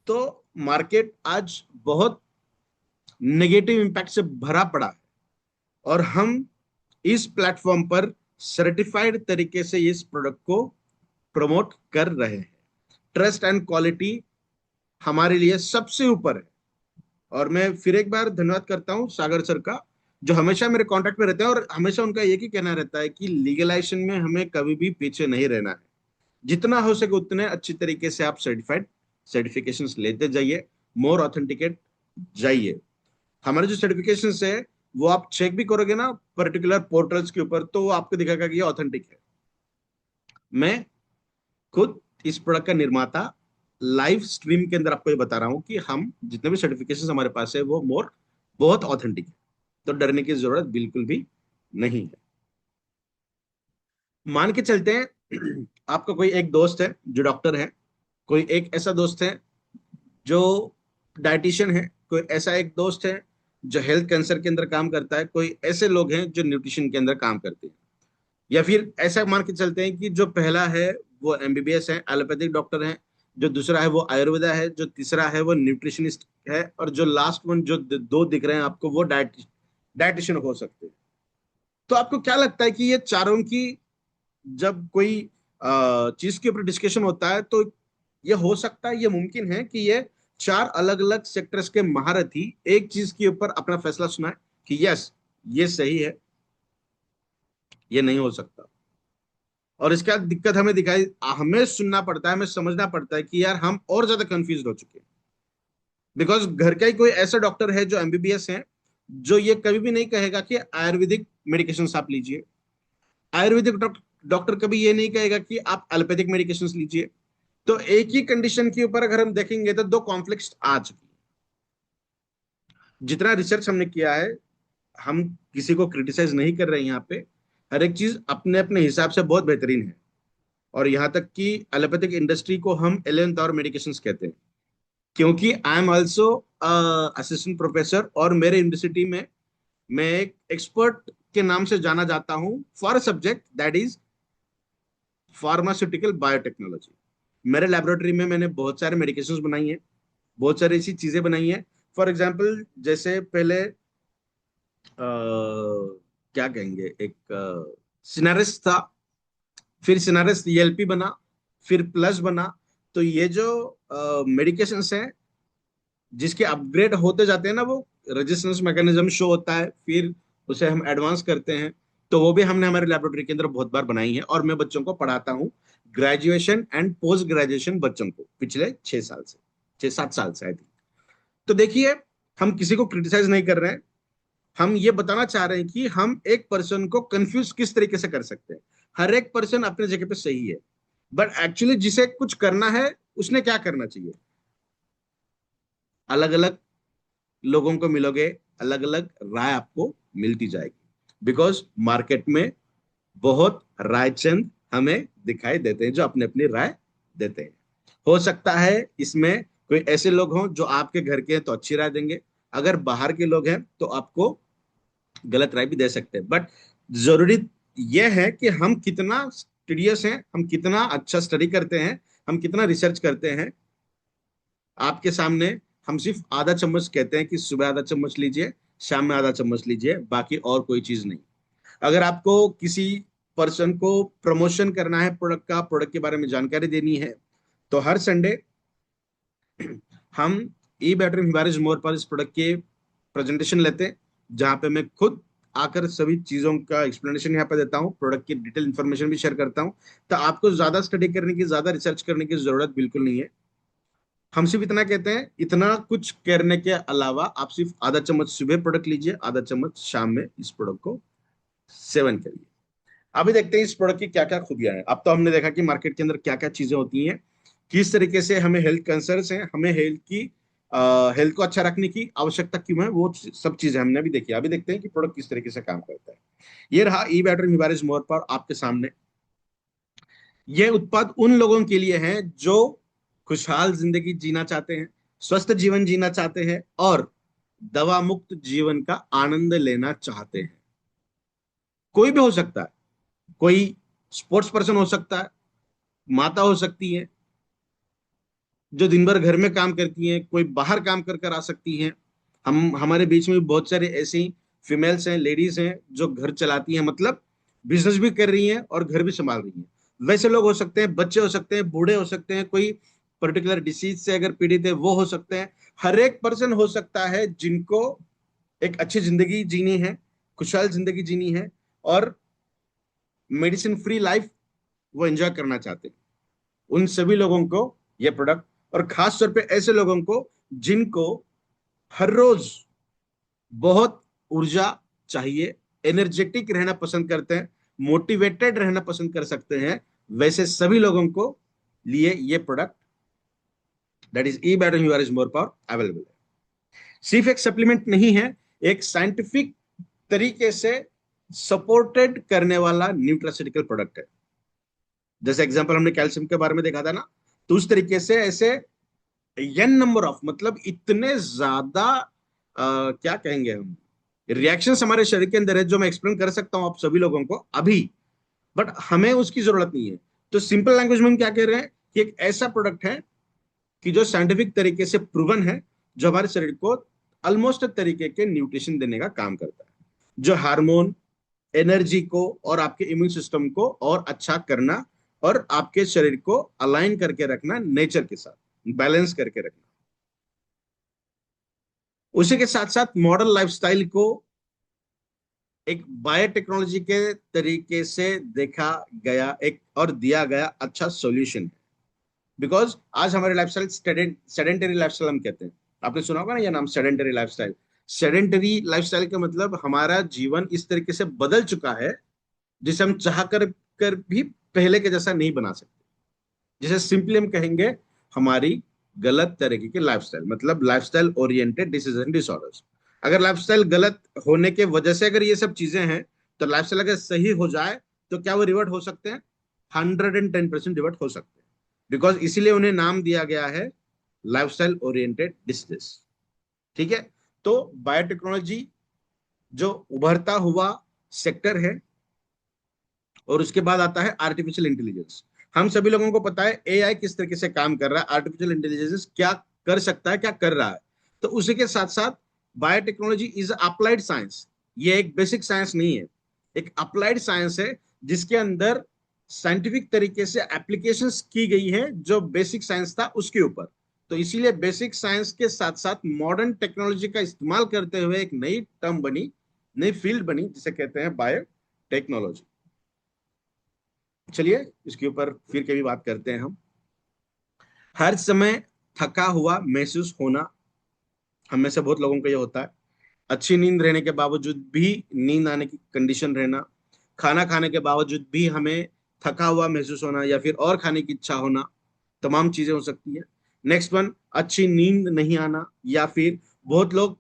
तो मार्केट आज बहुत नेगेटिव इम्पैक्ट से भरा पड़ा है, और हम इस प्लेटफॉर्म पर सर्टिफाइड तरीके से इस प्रोडक्ट को प्रमोट कर रहे हैं। ट्रस्ट एंड क्वालिटी हमारे लिए सबसे ऊपर है। और मैं फिर एक बार धन्यवाद करता हूं सागर सर का, जो हमेशा मेरे कांटेक्ट में रहते हैं, और हमेशा उनका एक ही कहना रहता है कि लीगलाइजेशन में हमें कभी भी पीछे नहीं रहना है। जितना हो सके उतने अच्छी तरीके से आप सर्टिफिकेशंस लेते जाइए, मोर ऑथेंटिकेट जाइए। हमारे जो सर्टिफिकेशन है वो आप चेक भी करोगे ना पर्टिकुलर पोर्टल्स के ऊपर, तो वो आपको दिखाएगा कि ये ऑथेंटिक है। मैं खुद इस प्रोडक्ट का निर्माता लाइव स्ट्रीम के अंदर आपको ये बता रहा हूं कि हम जितने भी सर्टिफिकेशन हमारे पास है वो मोर बहुत ऑथेंटिक है। तो डरने की जरूरत बिल्कुल भी नहीं है। मान के चलते हैं आपका कोई एक दोस्त है जो डॉक्टर है, कोई एक ऐसा दोस्त है जो डाइटिशियन है, कोई ऐसा एक दोस्त है जो हेल्थ कैंसर के अंदर काम करता है, कोई ऐसे लोग हैं जो न्यूट्रिशन के अंदर काम करते हैं। या फिर ऐसा मान के चलते हैं कि जो पहला है वो MBBS है, एलोपैथिक डॉक्टर है, जो दूसरा है वो आयुर्वेदा है, जो तीसरा है वो न्यूट्रिशनिस्ट है, और जो लास्ट वन जो दो दिख रहे हैं आपको वो डाइटिशियन हो सकते हैं। तो आपको क्या लगता है कि ये चारों की जब कोई चीज के ऊपर डिस्कशन होता है तो ये हो सकता है, ये मुमकिन है कि ये चार अलग अलग सेक्टर्स के महारथी एक चीज के ऊपर अपना फैसला सुनाए कि यस ये सही है? ये नहीं हो सकता। और इसका दिक्कत हमें दिखाई, हमें सुनना पड़ता है, हमें समझना पड़ता है कि यार हम और ज्यादा कंफ्यूज हो चुके हैं। बिकॉज घर का ही कोई ऐसा डॉक्टर है जो MBBS है, जो ये कभी भी नहीं कहेगा कि आयुर्वेदिक मेडिकेशन आप लीजिए। आयुर्वेदिक डॉक्टर कभी ये नहीं कहेगा कि आप एलोपैथिक मेडिकेशन लीजिए। तो एक ही कंडीशन के ऊपर अगर हम देखेंगे तो दो कॉन्फ्लिक्ट्स आ चुकी है। जितना रिसर्च हमने किया है, हम किसी को क्रिटिसाइज नहीं कर रहे हैं यहाँ पे, हर एक चीज अपने अपने हिसाब से बहुत बेहतरीन है। और यहाँ तक कि एलोपैथिक इंडस्ट्री को हम 11th आवर मेडिकेशंस कहते हैं, क्योंकि I am also assistant professor, और मेरे यूनिवर्सिटी में मैं एक एक्सपर्ट के नाम से जाना जाता हूँ for subject that is pharmaceutical biotechnology. मेरे लेबोरेटरी में मैंने बहुत सारे मेडिकेशंस बनाई हैं, बहुत सारी ऐसी चीजें बनाई हैं। फॉर एग्जाम्पल, जैसे पहले क्या कहेंगे, एक सिनारिस था, फिर सिनारिस ELP बना, फिर प्लस बना। तो ये जो मेडिकेशंस हैं जिसके अपग्रेड होते जाते हैं ना, वो रेजिस्टेंस मैकेनिज्म शो होता है, फिर उसे हम एडवांस करते हैं। तो वो भी हमने हमारे लेबोरेटरी के अंदर बहुत बार बनाई है, और मैं बच्चों को पढ़ाता हूँ, ग्रेजुएशन एंड पोस्ट ग्रेजुएशन बच्चों को, पिछले 6 साल से, 6-7 साल से आई थिंक। तो देखिए, हम किसी को क्रिटिसाइज नहीं कर रहे हैं, हम ये बताना चाह रहे हैं कि हम एक पर्सन को कंफ्यूज किस तरीके से कर सकते हैं। हर एक पर्सन अपने जगह पे सही है, बट एक्चुअली जिसे कुछ करना है उसने क्या करना चाहिए। अलग अलग लोगों को मिलोगे, अलग अलग राय आपको मिलती जाएगी, बिकॉज मार्केट में बहुत रायचंद हमें दिखाई देते हैं जो अपने अपनी राय देते हैं। हो सकता है इसमें कोई ऐसे लोग हों जो आपके घर के हैं तो अच्छी राय देंगे, अगर बाहर के लोग हैं तो आपको गलत राय भी दे सकते हैं। बट जरूरी यह है कि हम कितना स्टूडियस हैं, हम कितना अच्छा स्टडी करते हैं, हम कितना रिसर्च करते हैं। आपके सामने हम सिर्फ आधा चम्मच कहते हैं कि सुबह आधा चम्मच लीजिए, शाम में आधा चम्मच लीजिए, बाकी और कोई चीज नहीं। अगर आपको किसी पर्सन को प्रमोशन करना है प्रोडक्ट का, प्रोडक्ट के बारे में जानकारी देनी है, तो हर संडे हम ई बैटरी हिमालय मोर पर इस प्रोडक्ट के प्रेजेंटेशन लेते हैं, जहां पे मैं खुद आकर सभी चीजों का एक्सप्लेनेशन यहाँ पे देता हूँ, प्रोडक्ट की डिटेल इन्फॉर्मेशन भी शेयर करता हूँ। तो आपको ज्यादा स्टडी करने की, ज्यादा रिसर्च करने की जरूरत बिल्कुल नहीं है। हम सिर्फ इतना कहते हैं, इतना कुछ करने के अलावा आप सिर्फ आधा चम्मच सुबह प्रोडक्ट लीजिए, आधा चम्मच शाम में इस प्रोडक्ट को सेवन करिए। अभी देखते हैं इस प्रोडक्ट की क्या क्या खूबियां हैं। अब तो हमने देखा कि मार्केट के अंदर क्या क्या चीजें होती हैं, किस तरीके से हमें हेल्थ कंसर्न्स हैं, हमें हेल्थ को अच्छा रखने की आवश्यकता क्यों है, वो सब चीजें हमने अभी देखी। अभी देखते हैं कि प्रोडक्ट किस तरीके से काम करता है। ये रहा ई बैटरी हिबारिस मोर पर आपके सामने। यह उत्पाद उन लोगों के लिए है जो खुशहाल जिंदगी जीना चाहते हैं, स्वस्थ जीवन जीना चाहते हैं और दवा मुक्त जीवन का आनंद लेना चाहते हैं। कोई भी हो सकता है, कोई स्पोर्ट्स पर्सन हो सकता है, माता हो सकती है जो दिन भर घर में काम करती हैं, कोई बाहर काम कर कर आ सकती हैं। हम हमारे बीच में बहुत सारे ऐसी फीमेल्स हैं, लेडीज हैं जो घर चलाती हैं, मतलब बिजनेस भी कर रही हैं और घर भी संभाल रही हैं। वैसे लोग हो सकते हैं, बच्चे हो सकते हैं, बूढ़े हो सकते हैं, कोई पर्टिकुलर डिसीज से अगर पीड़ित है वो हो सकते हैं। हर एक पर्सन हो सकता है जिनको एक अच्छी जिंदगी जीनी है, खुशहाल जिंदगी जीनी है और मेडिसिन फ्री लाइफ वो एंजॉय करना चाहते हैं। उन सभी लोगों को ये प्रोडक्ट, और खास तौर पे ऐसे लोगों को जिनको हर रोज बहुत ऊर्जा चाहिए, एनर्जेटिक रहना पसंद करते हैं, मोटिवेटेड रहना पसंद कर सकते हैं, वैसे सभी लोगों को लिए ये product that is e batter your is more power available है। सिर्फ एक सप्लीमेंट नहीं है, एक साइंटिफिक तरीके से सपोर्टेड करने वाला न्यूट्रास्यूटिकल प्रोडक्ट है। जैसे एग्जांपल हमने कैल्शियम के बारे में देखा था ना, तो उस तरीके से ऐसे एन नंबर ऑफ, मतलब इतने ज्यादा क्या कहेंगे हम, रिएक्शंस हमारे शरीर के अंदर है जो मैं एक्सप्लेन कर सकता हूं आप सभी लोगों को अभी, बट हमें उसकी जरूरत नहीं है। तो सिंपल लैंग्वेज में हम क्या कह रहे हैं कि एक ऐसा प्रोडक्ट है कि जो साइंटिफिक तरीके से प्रूवन है, जो हमारे शरीर को ऑलमोस्ट तरीके के न्यूट्रिशन देने का काम करता है, जो हार्मोन, एनर्जी को और आपके इम्यून सिस्टम को और अच्छा करना और आपके शरीर को अलाइन करके रखना, नेचर के साथ बैलेंस करके रखना। उसी के साथ साथ मॉडर्न लाइफस्टाइल को एक बायोटेक्नोलॉजी के तरीके से देखा गया एक और दिया गया अच्छा सॉल्यूशन है। बिकॉज आज हमारे लाइफस्टाइल सेडेंटरी लाइफस्टाइल हम कहते हैं, आपने सुना होगा ना ये नाम सेडेंटरी लाइफस्टाइल। सेडेंटरी लाइफस्टाइल का मतलब हमारा जीवन इस तरीके से बदल चुका है जिसे हम चाह कर भी पहले के जैसा नहीं बना सकते। जैसे सिंपली हम कहेंगे हमारी गलत तरीके की लाइफस्टाइल, मतलब लाइफस्टाइल ओरिएंटेड डिसीजन डिसऑर्डर्स। अगर लाइफस्टाइल गलत होने के वजह से अगर ये सब चीजें हैं, तो लाइफस्टाइल अगर सही हो जाए तो क्या वो रिवर्ट हो सकते हैं? 110% रिवर्ट हो सकते हैं। बिकॉज इसीलिए उन्हें नाम दिया गया है लाइफस्टाइल ओरिएंटेड डिसीजेस। ठीक है, तो बायोटेक्नोलॉजी जो उभरता हुआ सेक्टर है, और उसके बाद आता है आर्टिफिशियल इंटेलिजेंस। हम सभी लोगों को पता है एआई किस तरीके से काम कर रहा है, आर्टिफिशियल इंटेलिजेंस क्या कर सकता है, क्या कर रहा है। तो उसी के साथ साथ बायोटेक्नोलॉजी इज अप्लाइड साइंस। ये एक बेसिक साइंस नहीं है, एक अप्लाइड साइंस है जिसके अंदर साइंटिफिक तरीके से एप्लीकेशंस की गई है जो बेसिक साइंस था उसके ऊपर। तो इसीलिए बेसिक साइंस के साथ साथ मॉडर्न टेक्नोलॉजी का इस्तेमाल करते हुए एक नई टर्म बनी, नई फील्ड बनी, जिसे कहते हैं बायोटेक्नोलॉजी। चलिए इसके ऊपर फिर कभी बात करते हैं हम। हर समय थका हुआ महसूस होना, हम में से बहुत लोगों को यह होता है। अच्छी नींद रहने के बावजूद भी नींद आने की कंडीशन रहना, खाना खाने के बावजूद भी हमें थका हुआ महसूस होना या फिर और खाने की इच्छा होना, तमाम चीजें हो सकती है। नेक्स्ट वन, अच्छी नींद नहीं आना, या फिर बहुत लोग,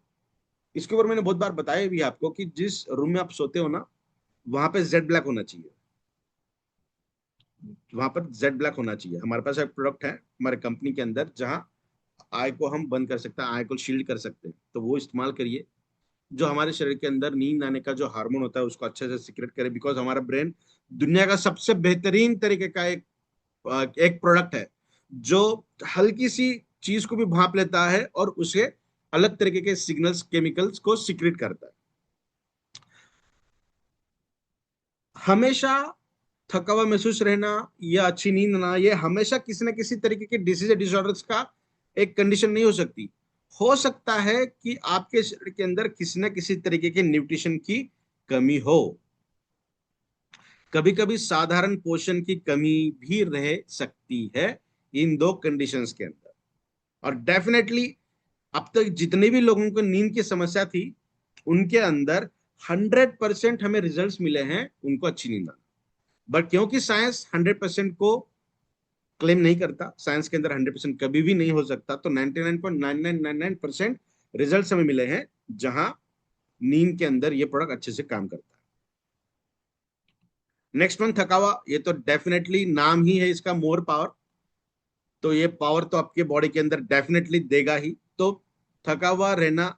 इसके ऊपर मैंने बहुत बार बताया भी आपको कि जिस रूम में आप सोते हो ना, वहां पे जेड ब्लैक होना चाहिए। वहां पर जेड ब्लैक होना चाहिए। हमारे पास एक प्रोडक्ट है हमारे कंपनी के अंदर, जहां आय को हम बंद कर सकते हैं, आय को शील्ड कर सकते हैं, तो वो इस्तेमाल करिए। जो हमारे शरीर के अंदर नींद आने का जो हार्मोन होता है उसको अच्छे से सिक्रेट करे, बिकॉज हमारा ब्रेन दुनिया का सबसे बेहतरीन तरीके का एक प्रोडक्ट है, जो हल्की सी चीज को भी भांप लेता है और उसे अलग तरीके के सिग्नल्स, केमिकल्स को सिक्रेट करता है। हमेशा थका हुआ महसूस रहना या अच्छी नींद ना, ये हमेशा किसी न किसी तरीके के डिसीज डिसऑर्डर्स का एक कंडीशन नहीं हो सकती। हो सकता है कि आपके शरीर के अंदर किसी न किसी तरीके के न्यूट्रिशन की कमी हो। कभी कभी साधारण पोषण की कमी भी रह सकती है इन दो कंडीशंस के अंदर। और डेफिनेटली अब तक जितने भी लोगों को नींद की समस्या थी, उनके अंदर 100% हमें रिजल्ट्स मिले हैं उनको अच्छी नींद आना। बट क्योंकि साइंस 100% को क्लेम नहीं करता, साइंस के अंदर 100% कभी भी नहीं हो सकता, तो 99.9999% रिजल्ट्स हमें मिले हैं जहां नींद के अंदर ये प्रोडक्ट अच्छे से काम करता है। नेक्स्ट वन, थकावा। ये तो डेफिनेटली नाम ही है इसका, मोर पावर। तो ये पावर तो आपके बॉडी के अंदर डेफिनेटली देगा ही। तो थका हुआ रहना,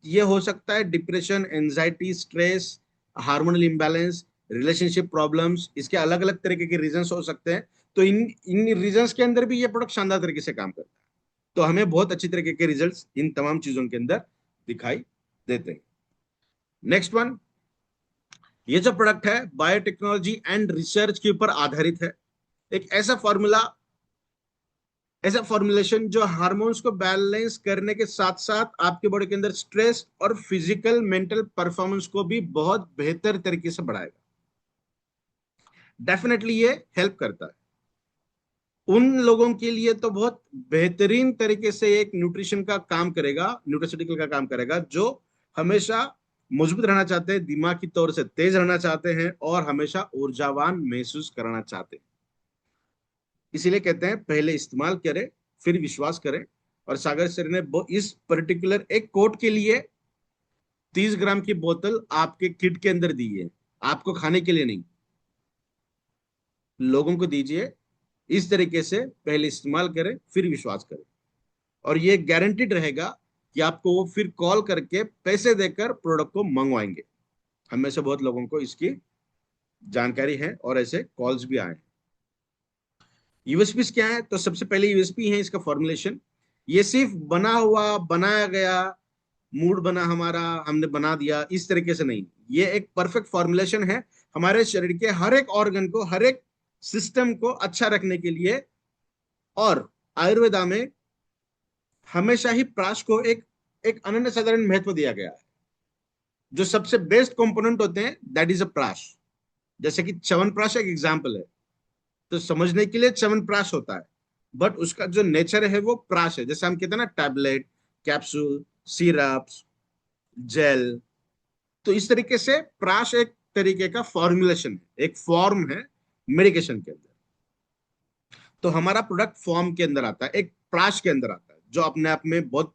ये हो सकता है depression, anxiety, stress, hormonal imbalance, relationship problems, इसके अलग अलग तरीके के रीजंस हो सकते हैं। तो इन इन रीजंस के अंदर भी ये प्रोडक्ट शानदार तरीके से काम करता है। तो हमें बहुत अच्छी तरीके के रिजल्ट्स इन तमाम चीजों के अंदर दिखाई देते हैं। नेक्स्ट वन, ये जो प्रोडक्ट है बायोटेक्नोलॉजी एंड रिसर्च के ऊपर आधारित है। एक ऐसा फॉर्मुलेशन जो हार्मोन्स को बैलेंस करने के साथ साथ आपके बॉडी के अंदर स्ट्रेस और फिजिकल मेंटल परफॉर्मेंस को भी बहुत बेहतर तरीके से बढ़ाएगा। डेफिनेटली ये हेल्प करता है उन लोगों के लिए, तो बहुत बेहतरीन तरीके से एक न्यूट्रिशन का काम करेगा, न्यूट्रिशनिकल का काम करेगा, जो हमेशा मजबूत रहना चाहते हैं, दिमागी तौर से तेज रहना चाहते हैं और हमेशा ऊर्जावान महसूस कराना चाहते हैं। इसीलिए कहते हैं पहले इस्तेमाल करें फिर विश्वास करें। और सागर सर ने इस पर्टिकुलर एक कोट के लिए 30 ग्राम की बोतल आपके किट के अंदर दी है, आपको खाने के लिए नहीं, लोगों को दीजिए। इस तरीके से पहले इस्तेमाल करें फिर विश्वास करें, और ये गारंटीड रहेगा कि आपको वो फिर कॉल करके पैसे देकर प्रोडक्ट को मंगवाएंगे। हम में से बहुत लोगों को इसकी जानकारी है और ऐसे कॉल्स भी आए हैं। यूएसपी क्या है? तो सबसे पहले यूएसपी है इसका फॉर्मुलेशन। ये सिर्फ बनाया गया मूड बना हमारा, हमने बना दिया इस तरीके से नहीं। ये एक परफेक्ट फॉर्मुलेशन है हमारे शरीर के हर एक ऑर्गन को, हर एक सिस्टम को अच्छा रखने के लिए। और आयुर्वेदा में हमेशा ही प्राश को एक एक अनन्य साधारण महत्व दिया गया है। जो सबसे बेस्ट कंपोनेंट होते हैं दैट इज अ प्राश। जैसे कि च्यवनप्राश एक एग्जाम्पल है, तो समझने के लिए च्यवनप्राश होता है, बट उसका जो नेचर है वो प्राश है। जैसे हम कहते हैं ना टैबलेट, कैप्सूल, सिरप्स, जेल, तो इस तरीके से प्राश एक तरीके का फॉर्मुलेशन है, एक फॉर्म है मेडिकेशन के अंदर। तो हमारा प्रोडक्ट फॉर्म के अंदर आता है, एक प्राश के अंदर आता है, जो अपने आप में बहुत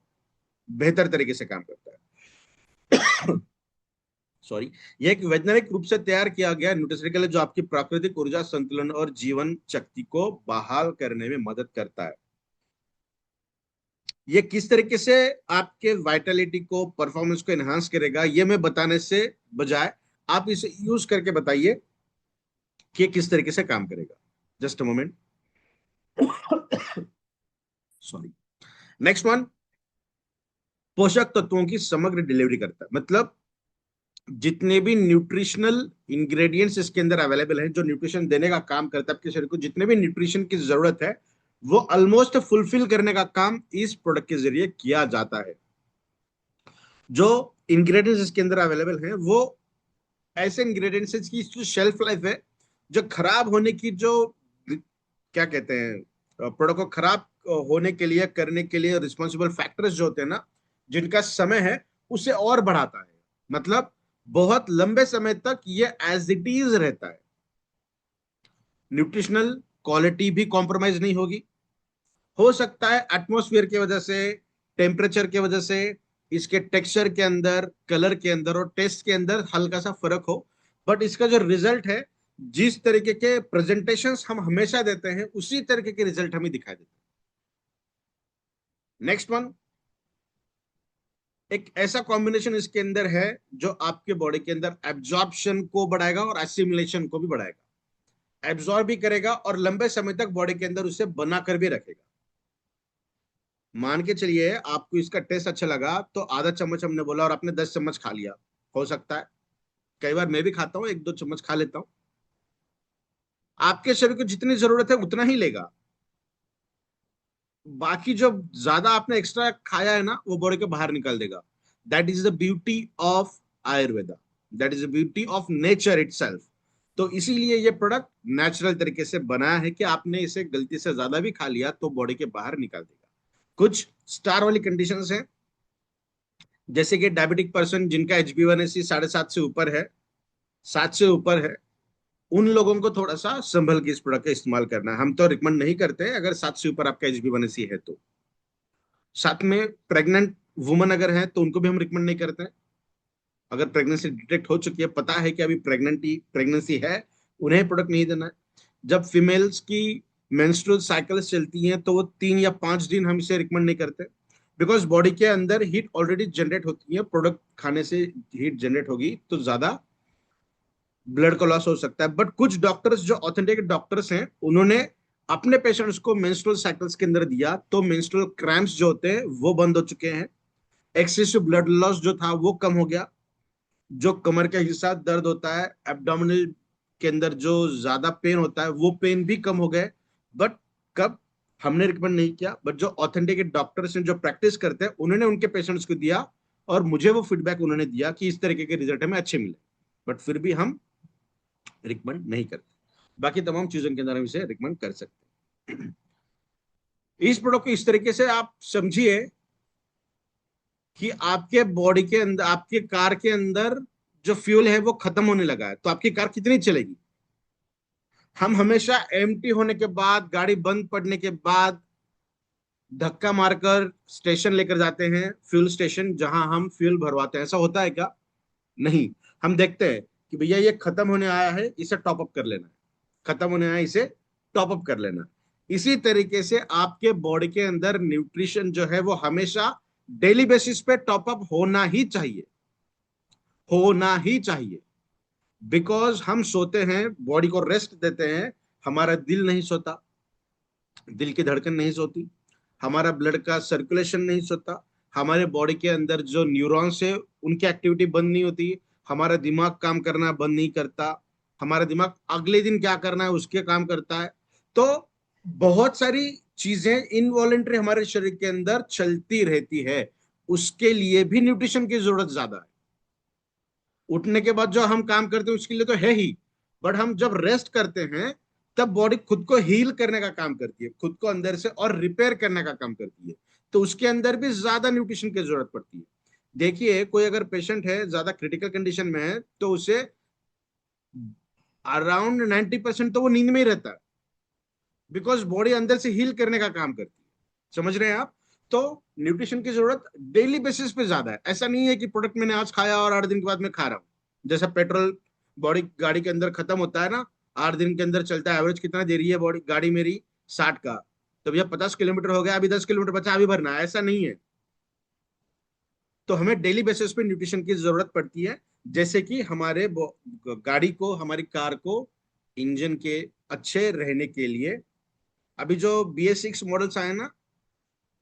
बेहतर तरीके से काम करता है। सॉरी, ये एक वैज्ञानिक रूप से तैयार किया गया न्यूट्रिशनिकल है, जो आपकी प्राकृतिक ऊर्जा संतुलन और जीवन शक्ति को बहाल करने में मदद करता है। ये किस तरीके से आपके वाइटलिटी को, परफॉर्मेंस को एनहांस करेगा, ये मैं बताने से बजाय आप इसे यूज करके बताइए कि किस तरीके से काम करेगा। Just a moment. Sorry. Next one, पोषक तत्वों की समग्र डिलीवरी करता है। मतलब जितने भी न्यूट्रिशनल इंग्रेडिएंट्स इसके अंदर अवेलेबल हैं, जो न्यूट्रिशन देने का काम करता है आपके शरीर को, जितने भी न्यूट्रिशन की जरूरत है वो ऑलमोस्ट फुलफिल करने का काम इस प्रोडक्ट के जरिए किया जाता है। जो इंग्रेडिएंट्स इसके अंदर अवेलेबल हैं वो ऐसे इंग्रेडिएंट्स की जो शेल्फ लाइफ है, जो खराब होने की, जो क्या कहते हैं, प्रोडक्ट को खराब होने के लिए, करने के लिए रिस्पॉन्सिबल फैक्टर्स जो होते हैं ना, जिनका समय है उसे और बढ़ाता है। मतलब बहुत लंबे समय तक ये एज इट इज रहता है, न्यूट्रिशनल क्वालिटी भी कॉम्प्रोमाइज नहीं होगी। हो सकता है एटमॉस्फेयर की वजह से, टेम्परेचर की वजह से, इसके टेक्सचर के अंदर, कलर के अंदर और टेस्ट के अंदर हल्का सा फर्क हो, बट इसका जो रिजल्ट है, जिस तरीके के प्रेजेंटेशंस हम हमेशा देते हैं उसी तरीके के रिजल्ट हमें दिखाई देते हैं। नेक्स्ट वन, एक ऐसा कॉम्बिनेशन इसके अंदर है जो आपके बॉडी के अंदर एब्जॉर्प्शन को बढ़ाएगा और एसिमिलेशन को भी बढ़ाएगा। एब्जॉर्ब भी करेगा और लंबे समय तक बॉडी के अंदर उसे बना कर भी रखेगा। मान के चलिए आपको इसका टेस्ट अच्छा लगा तो आधा चम्मच हमने बोला और आपने 10 चम्मच खा लिया, हो सकता है, कई बार मैं भी खाता हूँ, 1-2 चम्मच खा लेता हूँ। आपके शरीर को जितनी जरूरत है उतना ही लेगा, बाकी जो ज्यादा आपने एक्स्ट्रा खाया है ना वो बॉडी के बाहर निकाल देगा। That is the beauty of Ayurveda, that is the beauty of nature itself. तो इसीलिए ये प्रोडक्ट नेचुरल तरीके से बना है कि आपने इसे गलती से ज्यादा भी खा लिया तो बॉडी के बाहर निकाल देगा। कुछ स्टार वाली कंडीशंस हैं, जैसे कि डायबिटिक पर्सन जिनका HbA1c 7.5 से ऊपर है, 7 से ऊपर है, उन लोगों को थोड़ा सा संभल के इस प्रोडक्ट का इस्तेमाल करना है। हम तो रिकमेंड नहीं करते अगर 7 से ऊपर आपका HbA1c है तो। साथ में प्रेग्नेंट वुमन अगर है तो उनको भी हम रिकमेंड नहीं करते हैं। अगर प्रेगनेंसी डिटेक्ट हो चुकी है, पता है कि अभी प्रेगनेंसी है, उन्हें प्रोडक्ट नहीं देना है। जब फीमेल्स की मेंस्ट्रुअल साइकिल्स चलती हैं तो वो 3 या 5 दिन हम इसे रिकमेंड नहीं करते, बिकॉज बॉडी के अंदर हीट ऑलरेडी जनरेट होती है, प्रोडक्ट खाने से हीट जनरेट होगी तो ज्यादा ब्लड का लॉस हो सकता है। बट कुछ डॉक्टर्स जो ऑथेंटिक डॉक्टर्स हैं उन्होंने अपने पेशेंट्स को मेंस्ट्रुअल साइकिल्स के अंदर दिया तो मेंस्ट्रुअल क्रैम्प्स जो होते हैं वो बंद हो चुके हैं, एक्सेसिव ब्लड लॉस जो था वो कम हो गया, जो कमर के हिस्सा दर्द होता है, एब्डोमिनल के अंदर जो ज्यादा पेन होता है वो पेन भी कम हो गए। बट कब, हमने रिकमेंड नहीं किया, बट जो ऑथेंटिक डॉक्टर्स हैं जो प्रैक्टिस करते हैं उन्होंने उनके पेशेंट्स को दिया और मुझे वो फीडबैक उन्होंने दिया कि इस तरीके के रिजल्ट हमें अच्छे मिले, बट फिर भी हम रिकमेंड नहीं करते। बाकी तमाम चीजों के अंदर हम इसे रिकमेंड कर सकते हैं। इस प्रोडक्ट को इस तरीके से आप समझिए कि आपके बॉडी के अंदर, आपके कार के अंदर जो फ्यूल है वो खत्म होने लगा है, तो आपकी कार कितनी चलेगी। हम हमेशा एम्प्टी होने के बाद, गाड़ी बंद पड़ने के बाद धक्का मारकर स्टेशन लेकर जाते हैं, फ्यूल स्टेशन जहां हम फ्यूल भरवाते हैं। ऐसा होता है क्या? नहीं। हम देखते हैं कि भैया ये खत्म होने आया है, इसे टॉप अप कर लेना है, खत्म होने आया है, इसे टॉप अप कर लेना है। इसी तरीके से आपके बॉडी के अंदर न्यूट्रिशन जो है वो हमेशा डेली बेसिस पे टॉप अप होना ही चाहिए, होना ही चाहिए। बिकॉज हम सोते हैं, बॉडी को रेस्ट देते हैं, हमारा दिल नहीं सोता, दिल की धड़कन नहीं सोती, हमारा ब्लड का सर्कुलेशन नहीं सोता, हमारे बॉडी के अंदर जो न्यूरॉन्स है उनकी एक्टिविटी बंद नहीं होती, हमारा दिमाग काम करना बंद नहीं करता, हमारा दिमाग अगले दिन क्या करना है उसके काम करता है। तो बहुत सारी चीजें इनवॉलेंट्री हमारे शरीर के अंदर चलती रहती है, उसके लिए भी न्यूट्रिशन की जरूरत ज्यादा है। उठने के बाद जो हम काम करते हैं उसके लिए तो है ही, बट हम जब रेस्ट करते हैं तब बॉडी खुद को हील करने का काम करती है, खुद को अंदर से और रिपेयर करने का काम करती है, तो उसके अंदर भी ज्यादा न्यूट्रिशन की जरूरत पड़ती है। देखिए कोई अगर पेशेंट है, ज्यादा क्रिटिकल कंडीशन में है, तो उसे अराउंड 90% तो वो नींद में ही रहता है, बिकॉज बॉडी अंदर से हील करने का काम करती है। समझ रहे हैं आप? तो न्यूट्रिशन की जरूरत डेली बेसिस पे ज्यादा है। ऐसा नहीं है कि प्रोडक्ट मैंने आज खाया और 8 दिन के बाद मैं खा रहा हूँ। जैसा पेट्रोल बॉडी गाड़ी के अंदर खत्म होता है ना, 8 दिन के अंदर चलता है, एवरेज कितना दे रही है बॉडी, गाड़ी मेरी 60 का, तो भैया 50 किलोमीटर हो गया, अभी 10 किलोमीटर बचा, अभी भरना है, ऐसा नहीं है। तो हमें डेली बेसिस पे न्यूट्रिशन की जरूरत पड़ती है, जैसे कि हमारे गाड़ी को, हमारी कार को, इंजन के अच्छे रहने के लिए। अभी जो BS6 मॉडल्स आए ना,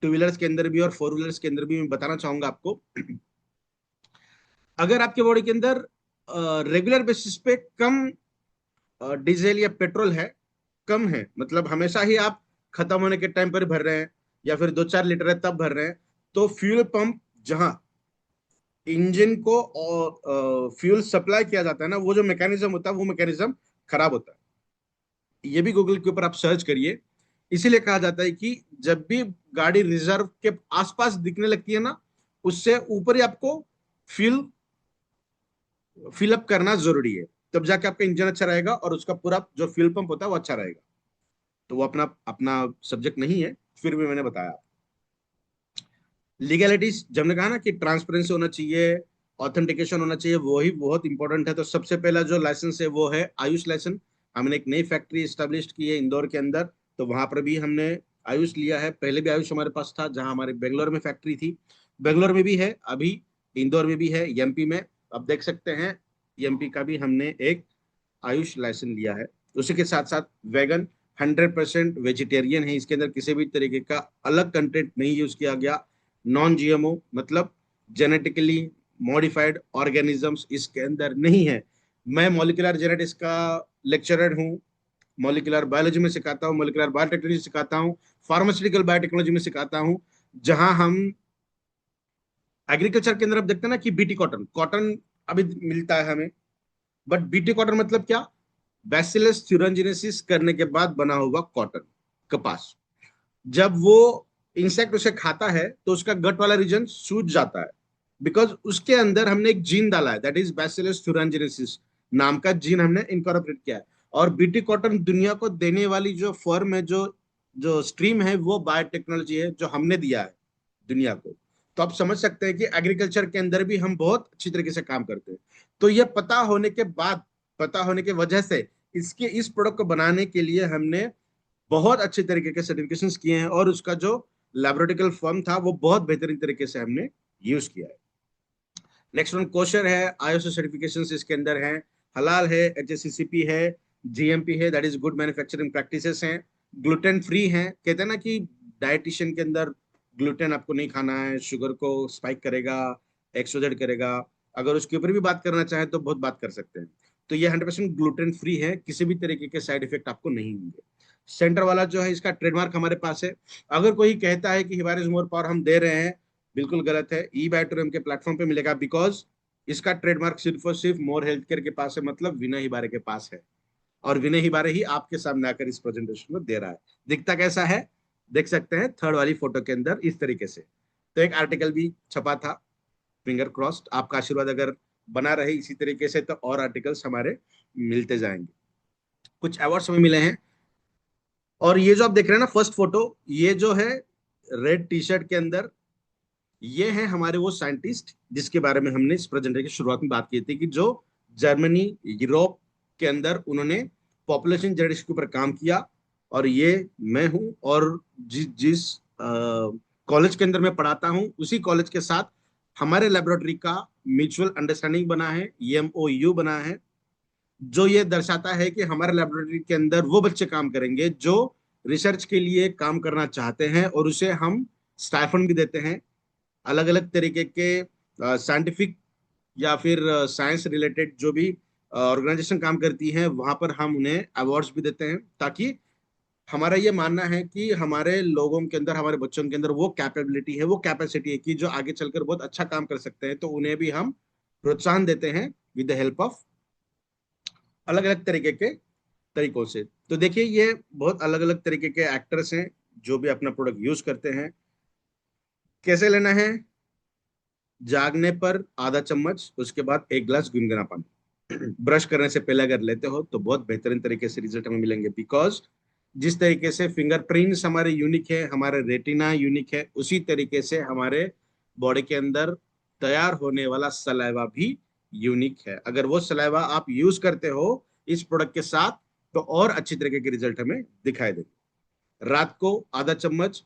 टू व्हीलर्स के अंदर भी और फोर व्हीलर्स के अंदर भी, मैं बताना चाहूंगा आपको, अगर आपके बॉडी के अंदर रेगुलर बेसिस पे कम डीजल या पेट्रोल है, कम है, मतलब हमेशा ही आप खत्म होने के टाइम पर भर रहे हैं या फिर 2-4 लीटर है तब भर रहे हैं, तो फ्यूल पंप जहां इंजन को फ्यूल सप्लाई किया जाता है ना, वो जो मैकेनिज्म होता है वो मैकेनिज्म खराब होता है। ये भी गूगल के ऊपर आप सर्च करिए। इसीलिए कहा जाता है कि जब भी गाड़ी रिजर्व के आसपास दिखने लगती है ना, उससे ऊपर ही आपको फ्यूल फिलअप करना जरूरी है, तब जाके आपका इंजन अच्छा रहेगा और उसका पूरा जो फ्यूल पंप होता है वो अच्छा रहेगा। तो वो अपना अपना सब्जेक्ट नहीं है, फिर भी मैंने बताया। लीगैलिटीज, जब हमने कहा ना कि ट्रांसपेरेंसी होना चाहिए, ऑथेंटिकेशन होना चाहिए, वो ही बहुत इंपॉर्टेंट है। तो सबसे पहला जो लाइसेंस है वो है आयुष लाइसेंस। हमने एक नई फैक्ट्री स्टैब्लिश की है इंदौर के अंदर, तो वहां पर भी हमने आयुष लिया है। पहले भी आयुष हमारे पास था, जहां हमारे बेंगलोर में फैक्ट्री थी, बेंगलोर में भी है अभी, इंदौर में भी है, एमपी में। अब देख सकते हैं एमपी का भी हमने एक आयुष लाइसेंस लिया है। उसी के साथ साथ वेगन, 100% वेजिटेरियन है, इसके अंदर किसी भी तरीके का अलग कंटेंट नहीं यूज किया गया। नॉन जीएमओ मतलब जेनेटिकली मॉडिफाइड ऑर्गेनिजम्स इसके अंदर नहीं है। मैं मॉलिक्यूलर जेनेटिक्स का लेक्चरर हूँ, मॉलिक्यूलर बायोलॉजी में सिखाता हूँ, मॉलिक्यूलर बायोटेक्नोलॉजी सिखाता हूँ, फार्मास्यूटिकल बायोटेक्नोलॉजी में सिखाता हूँ। जहां हम एग्रीकल्चर के अंदर आप देखते हैं ना कि बीटी कॉटन, कॉटन अभी मिलता है हमें, बट बीटी कॉटन मतलब क्या? बैसिलस thuringiensis करने के बाद बना हुआ कॉटन, कपास। जब वो इंसेक्ट उसे खाता है तो उसका गट वाला रीजन सूज जाता है, बिकॉज उसके अंदर हमने एक जीन डाला है, दैट इज बैसिलस thuringiensis नाम का जीन हमने इनकॉर्पोरेट किया है। और बीटी कॉटन दुनिया को देने वाली जो फर्म है, जो जो स्ट्रीम है, वो बायोटेक्नोलॉजी है जो हमने दिया है दुनिया को। तो आप समझ सकते हैं कि एग्रीकल्चर के अंदर भी हम बहुत अच्छी तरीके से काम करते हैं। तो ये पता होने के बाद, पता होने की वजह से इसके इस प्रोडक्ट को बनाने के लिए हमने बहुत अच्छे तरीके के सर्टिफिकेशंस किए हैं, और उसका जो लैबोरेटरिकल फर्म था वो बहुत बेहतरीन तरीके से हमने यूज किया है। नेक्स्ट वन कोशर है, आईएसओ सर्टिफिकेशंस इसके अंदर हैं, हलाल है, एचएससीसीपी है, जीएमपी है, that is good manufacturing practices हैं, ग्लूटेन फ्री हैं। कहते हैं ना कि डाइटिशियन के अंदर ग्लूटेन आपको नहीं खाना है, शुगर को स्पाइक करेगा, एक्सोजेड करेगा। अगर उसके ऊपर भी बात करना चाहे तो बहुत बात कर सकते हैं। तो ये 100% ग्लूटेन फ्री है, किसी भी तरीके के साइड इफेक्ट आपको नहीं होंगे। सेंटर वाला जो है इसका ट्रेडमार्क हमारे पास है। अगर कोई कहता है कि हिमालय मोर पावर हम दे रहे हैं, बिल्कुल गलत है। ई बैटोरियम के प्लेटफॉर्म पे मिलेगा, बिकॉज इसका ट्रेडमार्क सिर्फ और सिर्फ मोर हेल्थ केयर के पास है, मतलब विनय हिबारे के पास है। और विनय हिबारे ही आपके सामने आकर इस प्रेजेंटेशन को दे रहा है। दिखता कैसा है, देख सकते हैं थर्ड वाली फोटो के अंदर इस तरीके से। तो एक आर्टिकल भी छपा था, फिंगर क्रॉस्ड, आपका आशीर्वाद अगर बना रहे इसी तरीके से तो और आर्टिकल्स हमारे मिलते जाएंगे। कुछ अवार्ड्स हमें मिले हैं। और ये जो आप देख रहे हैं ना फर्स्ट फोटो, ये जो है रेड टी शर्ट के अंदर, ये है हमारे वो साइंटिस्ट जिसके बारे में हमने इस प्रेजेंटेशन की शुरुआत में बात की थी, कि जो जर्मनी, यूरोप के अंदर उन्होंने पॉपुलेशन जेनेटिक्स के ऊपर काम किया। और ये मैं हूं, और जिस जिस कॉलेज के अंदर मैं पढ़ाता हूं उसी कॉलेज के साथ हमारे लेबोरेटरी का म्यूचुअल अंडरस्टैंडिंग बना है, एमओयू बना है, जो ये दर्शाता है कि हमारे लेबोरेटरी के अंदर वो बच्चे काम करेंगे जो रिसर्च के लिए काम करना चाहते हैं, और उसे हम स्टाइफंड भी देते हैं। अलग अलग तरीके के साइंटिफिक या फिर साइंस रिलेटेड जो भी ऑर्गेनाइजेशन काम करती हैं, वहां पर हम उन्हें अवार्ड्स भी देते हैं, ताकि हमारा ये मानना है कि हमारे लोगों के अंदर, हमारे बच्चों के अंदर वो कैपेबिलिटी है, वो कैपेसिटी है कि जो आगे चलकर बहुत अच्छा काम कर सकते हैं, तो उन्हें भी हम प्रोत्साहन देते हैं विद द हेल्प ऑफ अलग अलग तरीके के तरीकों से। तो देखिए ये बहुत अलग अलग तरीके के एक्टर्स हैं जो भी अपना प्रोडक्ट यूज करते हैं। कैसे लेना है? जागने पर आधा चम्मच, उसके बाद एक गिलास गुनगुना पानी। ब्रश करने से पहले अगर लेते हो तो बहुत बेहतरीन तरीके से रिजल्ट हमें मिलेंगे, बिकॉज जिस तरीके से फिंगरप्रिंट्स हमारे यूनिक है, हमारे रेटिना यूनिक है, उसी तरीके से हमारे बॉडी के अंदर तैयार होने वाला सलाइवा भी यूनिक है। अगर वो सलाइवा आप यूज करते हो इस प्रोडक्ट के साथ, तो और अच्छी तरीके के रिजल्ट हमें दिखाई देंगे। रात को आधा चम्मच,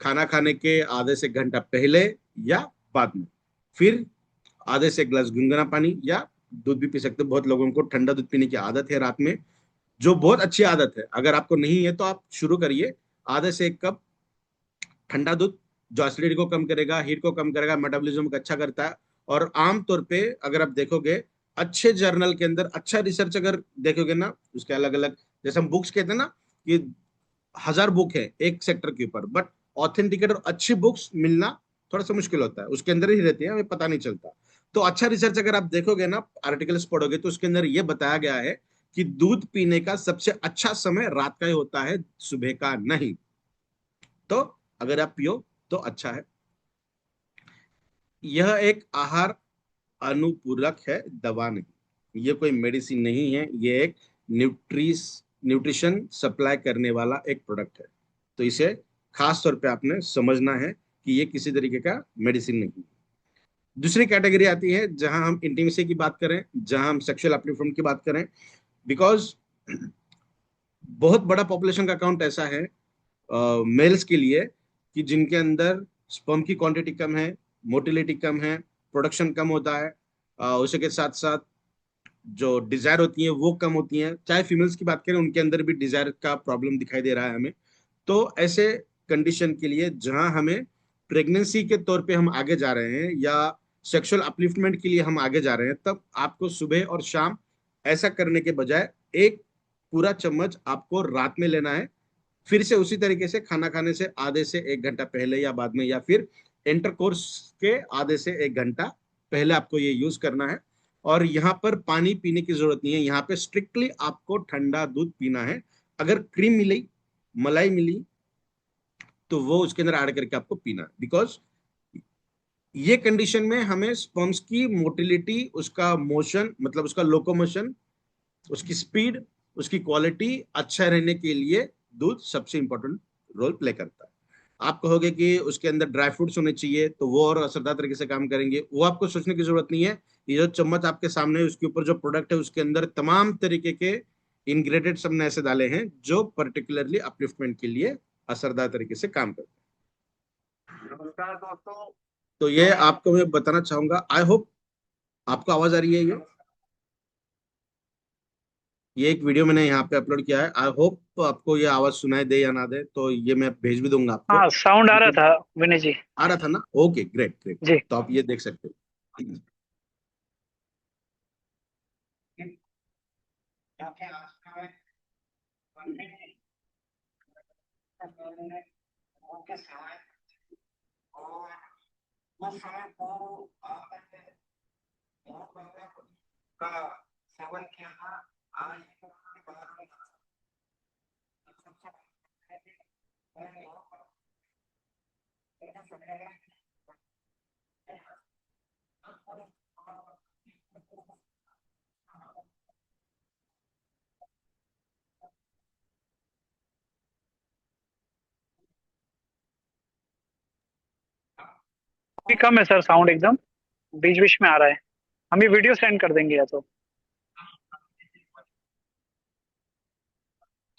खाना खाने के आधे से घंटा पहले या बाद में, फिर आधे से एक गिलास गुनगुना पानी, या दूध भी पी सकते हो। बहुत लोगों को ठंडा दूध पीने की आदत है रात में, जो बहुत अच्छी आदत है। अगर आपको नहीं है तो आप शुरू करिए, आधे से एक कप ठंडा दूध, जो एसिडिटी को कम करेगा, हीट को कम करेगा, मेटाबॉलिज्म को अच्छा करता है। और आमतौर पे अगर आप देखोगे अच्छे जर्नल के अंदर, अच्छा रिसर्च अगर देखोगे ना, उसके अलग अलग, जैसे हम बुक्स कहते हैं ना कि 1000 बुक है एक सेक्टर के ऊपर, बट ऑथेंटिकेट और अच्छी बुक्स मिलना थोड़ा सा मुश्किल होता है, उसके अंदर ही रहती है, हमें पता नहीं चलता। तो अच्छा रिसर्च अगर आप देखोगे ना, आर्टिकल्स पढ़ोगे, तो उसके अंदर ये बताया गया है कि दूध पीने का सबसे अच्छा समय रात का ही होता है, सुबह का नहीं। तो अगर आप पियो तो अच्छा है। यह एक आहार अनुपूरक है, दवा नहीं। ये कोई मेडिसिन नहीं है, ये एक न्यूट्रिशन सप्लाई करने वाला एक प्रोडक्ट है। तो इसे खास तौर पे आपने समझना है कि ये किसी तरीके का मेडिसिन नहीं है। दूसरी कैटेगरी आती है जहां हम इंटीमेसी की बात करें, जहां हम सेक्सुअल अपलिफ्टमेंट की बात करें, बिकॉज बहुत बड़ा पॉपुलेशन का काउंट ऐसा है मेल्स के लिए कि जिनके अंदर स्पर्म की क्वांटिटी कम है, मोटिलिटी कम है, प्रोडक्शन कम होता है, उसी के साथ साथ जो डिजायर होती है वो कम होती है। चाहे फीमेल्स की बात करें, उनके अंदर भी डिजायर का प्रॉब्लम दिखाई दे रहा है हमें। तो ऐसे कंडीशन के लिए जहां हमें प्रेगनेंसी के तौर पे हम आगे जा रहे हैं या सेक्सुअल अपलिफ्टमेंट के लिए हम आगे जा रहे हैं, तब आपको सुबह और शाम ऐसा करने के बजाय एक पूरा चम्मच आपको रात में लेना है। फिर से उसी तरीके से खाना खाने से आधे से 1 घंटा पहले या बाद में, या फिर इंटरकोर्स के आधे से 1 घंटा पहले आपको ये यूज करना है। और यहाँ पर पानी पीने की जरूरत नहीं है, यहाँ पे स्ट्रिक्टली आपको ठंडा दूध पीना है। अगर क्रीम मिली, मलाई मिली, तो वो उसके अंदर ऐड करके आपको पीना है। बिकॉज ये कंडीशन में हमें स्पर्म्स की मोटिलिटी, उसका मोशन मतलब उसका लोकोमोशन, उसकी स्पीड, उसकी क्वालिटी अच्छा रहने के लिए दूध सबसे इंपॉर्टेंट रोल प्ले करता है। आप कहोगे कि उसके अंदर ड्राई फ्रूट्स होने चाहिए तो वो और असरदार तरीके से काम करेंगे, वो आपको सोचने की जरूरत नहीं है। ये जो चम्मच आपके सामने है उसके ऊपर जो प्रोडक्ट है उसके अंदर तमाम तरीके के इंग्रेडिएंट्स हमने ऐसे डाले हैं जो पर्टिकुलरली अपलिफ्टमेंट के लिए असरदार तरीके से काम करते हैं। नमस्कार दोस्तों, तो ये आपको मैं बताना चाहूंगा। आई होप आपको आवाज आ रही है। ये एक वीडियो मैंने यहाँ पे अपलोड किया है। आई होप आपको ये आवाज सुनाई दे या ना दे, तो ये मैं भेज भी दूंगा आपको। हाँ, साउंड आ रहा था विनय जी। आ रहा था ना? Okay, great great. जी। तो आप ये देख सकते हो। अभी कम है सर साउंड एकदम, बीच बीच में आ रहा है। हम ये वीडियो सेंड कर देंगे या तो।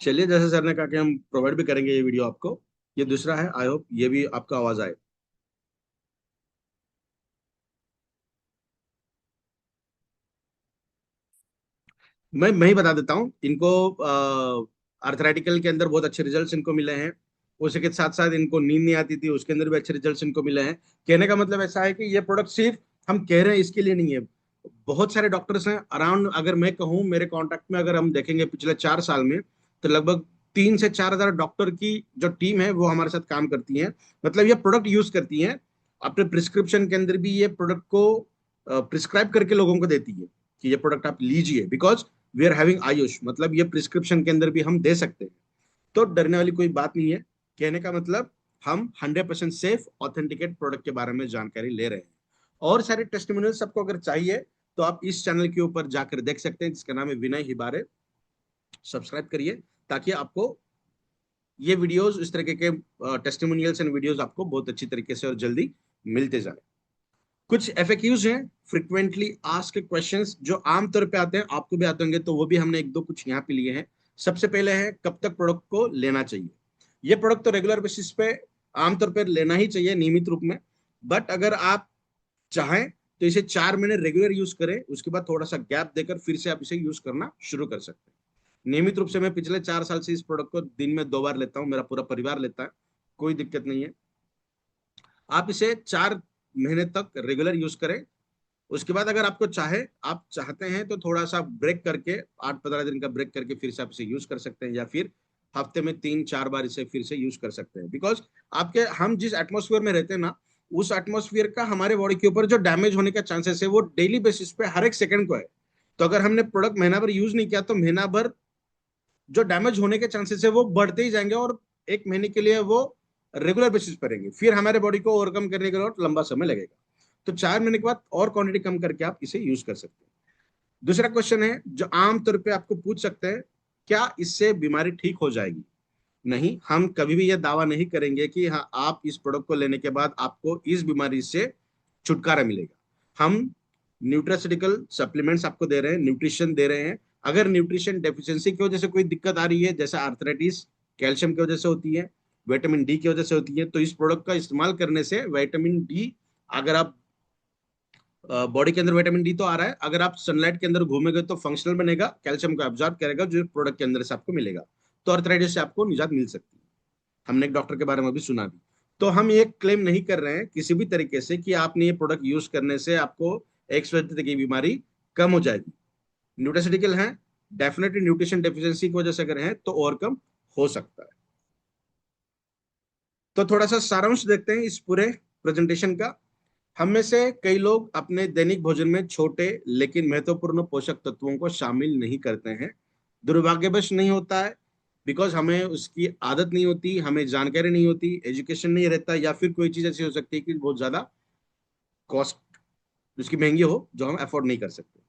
चलिए, जैसे सर ने कहा कि हम प्रोवाइड भी करेंगे ये वीडियो आपको। ये दूसरा है, आई होप ये भी आपका आवाज आए। मैं ही बता देता हूँ इनको। आर्थराइटिकल के अंदर बहुत अच्छे रिजल्ट्स इनको मिले हैं। उसी के साथ साथ इनको नींद नहीं आती थी, उसके अंदर भी अच्छे रिजल्ट्स इनको मिले हैं। कहने का मतलब ऐसा है कि ये प्रोडक्ट सिर्फ हम कह रहे हैं इसके लिए नहीं है। बहुत सारे डॉक्टर्स हैं अराउंड, अगर मैं कहूँ मेरे कॉन्टेक्ट में अगर हम देखेंगे पिछले 4 साल में, तो लगभग 3 से 4 हजार डॉक्टर की जो टीम है वो हमारे साथ काम करती है। मतलब ये प्रोडक्ट यूज करती है, अपने प्रिस्क्रिप्शन के अंदर भी ये प्रोडक्ट को प्रिस्क्राइब करके लोगों को देती है कि ये प्रोडक्ट आप लीजिए। Because we are having Ayush, मतलब ये प्रिस्क्रिप्शन के अंदर भी हम दे सकते हैं। तो डरने वाली कोई बात नहीं है। कहने का मतलब हम 100% सेफ ऑथेंटिकेट प्रोडक्ट के बारे में जानकारी ले रहे हैं। और सारे टेस्टिमोनियल्स सबको अगर चाहिए तो आप इस चैनल के ऊपर जाकर देख सकते हैं, जिसका नाम है विनय हिबारे। सब्सक्राइब करिए ताकि आपको ये वीडियोस, इस तरीके के टेस्टिमोनियल्स एंड वीडियोस आपको बहुत अच्छी तरीके से और जल्दी मिलते जाए। कुछ एफएक्यूज हैं, फ्रिक्वेंटली आस्क्ड क्वेश्चंस, जो आमतौर पे आते हैं, आपको भी आते होंगे, तो वो भी हमने एक दो कुछ यहाँ पे लिए हैं। सबसे पहले है कब तक प्रोडक्ट को लेना चाहिए। ये प्रोडक्ट तो रेगुलर बेसिस पे आमतौर पर लेना ही चाहिए, नियमित रूप में। बट अगर आप चाहें तो इसे 4 महीने रेगुलर यूज करें, उसके बाद थोड़ा सा गैप देकर फिर से आप इसे यूज करना शुरू कर सकते हैं। नियमित रूप से मैं पिछले 4 साल से इस प्रोडक्ट को दिन में 2 बार लेता हूँ, मेरा पूरा परिवार लेता है, कोई दिक्कत नहीं है। आप इसे 4 महीने तक रेगुलर यूज करें। उसके बाद अगर आपको आप चाहते हैं तो थोड़ा सा ब्रेक करके, 8-15 दिन का ब्रेक करके फिर से आप इसे यूज कर सकते हैं, या फिर हफ्ते में 3-4 बार इसे फिर से यूज कर सकते हैं। बिकॉज आपके हम जिस एटमोसफियर में रहते हैं ना, उस एटमोसफियर का हमारे बॉडी के ऊपर जो डैमेज होने का चांसेस है वो डेली बेसिस पे हर एक सेकंड को है। तो अगर हमने प्रोडक्ट महीना भर यूज नहीं किया तो महीना भर जो डैमेज होने के चांसेस है वो बढ़ते ही जाएंगे, और 1 महीने के लिए वो रेगुलर बेसिस पर रहेंगे। फिर हमारे बॉडी को ओवरकम करने के लिए लंबा समय लगेगा। तो 4 महीने के बाद और क्वांटिटी कम करके आप इसे यूज कर सकते हैं। दूसरा क्वेश्चन है जो आमतौर पे आपको पूछ सकते हैं, क्या इससे बीमारी ठीक हो जाएगी? नहीं, हम कभी भी यह दावा नहीं करेंगे कि हाँ आप इस प्रोडक्ट को लेने के बाद आपको इस बीमारी से छुटकारा मिलेगा। हम न्यूट्रास्यूटिकल सप्लीमेंट्स आपको दे रहे हैं, न्यूट्रिशन दे रहे हैं। अगर न्यूट्रिशन डेफिशिएंसी की वजह से कोई दिक्कत आ रही है, जैसे आर्थराइटिस कैल्शियम की वजह से होती है, विटामिन डी की वजह से होती है, तो इस प्रोडक्ट का इस्तेमाल करने से विटामिन डी, अगर आप बॉडी के अंदर विटामिन डी तो आ रहा है, अगर आप सनलाइट के अंदर घूमेंगे तो फंक्शनल बनेगा, कैल्शियम को एब्जॉर्ब करेगा जो प्रोडक्ट के अंदर से आपको मिलेगा, तो अर्थराइटिस से आपको निजात मिल सकती है। हमने एक डॉक्टर के बारे में भी सुना भी। तो हम ये क्लेम नहीं कर रहे हैं किसी भी तरीके से कि आपने ये प्रोडक्ट यूज करने से आपको XYZ की बीमारी कम हो जाएगी। न्यूट्रास्यूटिकल है, डेफिनेटली न्यूट्रिशन डेफिशिएंसी की वजह से अगर है तो ओवरकम हो सकता है। तो थोड़ा सा सारांश देखते हैं इस पूरे प्रेजेंटेशन का। हम में से कई लोग अपने दैनिक भोजन में छोटे लेकिन महत्वपूर्ण पोषक तत्वों को शामिल नहीं करते हैं। दुर्भाग्यवश नहीं होता है, बिकॉज हमें उसकी आदत नहीं होती, हमें जानकारी नहीं होती, एजुकेशन नहीं रहता, या फिर कोई चीज ऐसी हो सकती है कि बहुत ज्यादा कॉस्ट उसकी महंगी हो जो हम अफोर्ड नहीं कर सकते।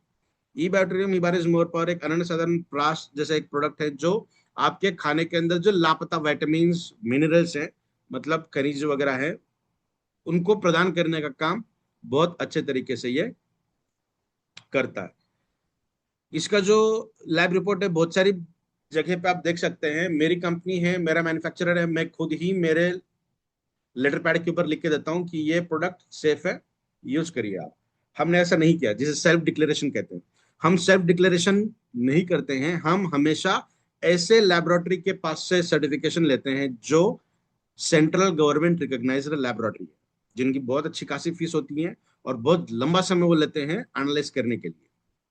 ई बैक्टीरियम इबारिस मोर पावर एक अनन्य साधारण प्राश जैसा एक प्रोडक्ट है जो आपके खाने के अंदर जो लापता विटामिन मिनरल्स हैं, मतलब खनिज वगैरह है, उनको प्रदान करने का काम बहुत अच्छे तरीके से ये करता है। इसका जो लैब रिपोर्ट है बहुत सारी जगह पे आप देख सकते हैं। मेरी कंपनी है, मेरा मैन्युफैक्चरर है, मैं खुद ही मेरे लेटर पैड के ऊपर लिख के देता हूँ कि ये प्रोडक्ट सेफ है, यूज करिए आप। हमने ऐसा नहीं किया जिसे सेल्फ डिक्लेरेशन कहते हैं। हम सेल्फ डिक्लेरेशन नहीं करते हैं, हम हमेशा ऐसे लेबोरेटरी के पास से सर्टिफिकेशन लेते हैं जो सेंट्रल गवर्नमेंट रिकॉग्नाइज्ड लेबोरेटरी है, जिनकी बहुत अच्छी खासी फीस होती है और बहुत लंबा समय वो लेते हैं एनालाइज करने के लिए,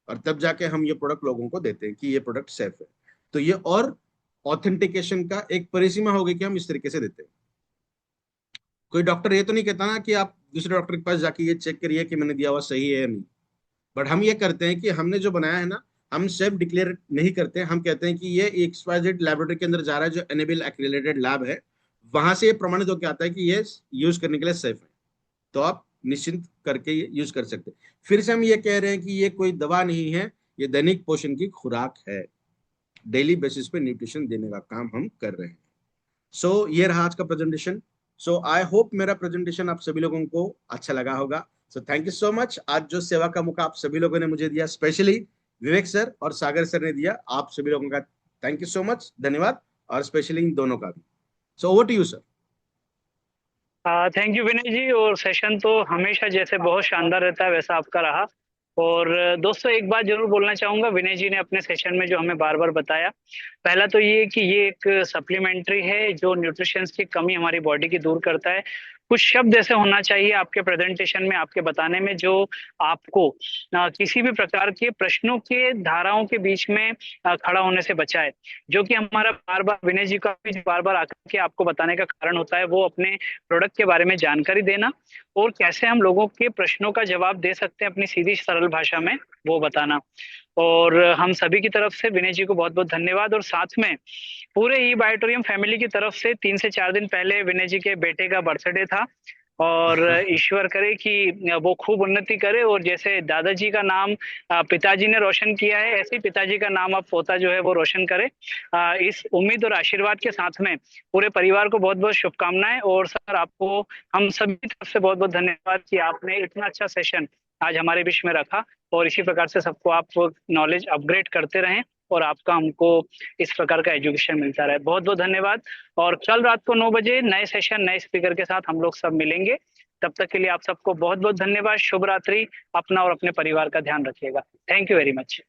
और तब जाके हम ये प्रोडक्ट लोगों को देते हैं कि ये प्रोडक्ट सेफ है। तो ये और ऑथेंटिकेशन का एक परिसीमा होगी कि हम इस तरीके से देते हैं। कोई डॉक्टर ये तो नहीं कहता ना कि आप दूसरे डॉक्टर के पास जाके ये चेक करिए कि मैंने दिया हुआ सही है या नहीं। बट हम ये करते हैं कि हमने जो बनाया है ना, हम सेल्फ डिक्लेयर नहीं करते, हम कहते हैं कि ये XYZ लैबोरेटरी के अंदर जा रहा है जो एनेबल एक्रेडिटेड लैब है, वहां से ये प्रमाणित होकर आता है कि ये यूज करने के लिए सेफ है, तो आप निश्चिंत करके ये यूज कर सकते हैं। फिर से हम ये कह रहे हैं कि ये कोई दवा नहीं है, ये दैनिक पोषण की खुराक है। डेली बेसिस पे न्यूट्रिशन देने का काम हम कर रहे हैं। ये रहा आज का प्रेजेंटेशन। आई होप मेरा प्रेजेंटेशन आप सभी लोगों को अच्छा लगा होगा। Thank you so much. आज जो सेवा का मौका आप सभी लोगों ने मुझे दिया, स्पेशली विवेक सर और सागर सर ने दिया, आप सभी लोगों का थैंक यू सो मच, धन्यवाद। और स्पेशली इन दोनों का भी। Over to you sir. Thank you Vinay ji. और सेशन तो हमेशा जैसे बहुत शानदार रहता है वैसा आपका रहा। और दोस्तों एक बात जरूर बोलना चाहूंगा, विनय जी ने अपने सेशन में जो हमें बार बार बताया, पहला तो ये कि ये एक सप्लीमेंट्री है जो न्यूट्रिशंस की कमी हमारी बॉडी की दूर करता है। कुछ शब्द ऐसे होना चाहिए आपके प्रेजेंटेशन में, आपके बताने में, जो आपको किसी भी प्रकार के प्रश्नों के धाराओं के बीच में खड़ा होने से बचाए। जो कि हमारा बार बार विनय जी का भी बार बार आकर के आपको बताने का कारण होता है, वो अपने प्रोडक्ट के बारे में जानकारी देना और कैसे हम लोगों के प्रश्नों का जवाब दे सकते हैं अपनी सीधी सरल भाषा में, वो बताना। और हम सभी की तरफ से विनय जी को बहुत बहुत धन्यवाद। और साथ में पूरे ई बायोटोरियम फैमिली की तरफ से 3 से 4 दिन पहले विनय जी के बेटे का बर्थडे था, और ईश्वर करे कि वो खूब उन्नति करे, और जैसे दादाजी का नाम पिताजी ने रोशन किया है, ऐसे ही पिताजी का नाम अब पोता जो है वो रोशन करे। इस उम्मीद और आशीर्वाद के साथ में पूरे परिवार को बहुत बहुत शुभकामनाएं। और सर आपको हम सभी की तरफ से बहुत बहुत धन्यवाद कि आपने इतना अच्छा सेशन आज हमारे बीच में रखा, और इसी प्रकार से सबको आप नॉलेज अपग्रेड करते रहें और आपका हमको इस प्रकार का एजुकेशन मिलता रहे। बहुत बहुत धन्यवाद। और कल रात को 9 बजे नए सेशन नए स्पीकर के साथ हम लोग सब मिलेंगे। तब तक के लिए आप सबको बहुत बहुत धन्यवाद। शुभ रात्रि। अपना और अपने परिवार का ध्यान रखिएगा। Thank you very much.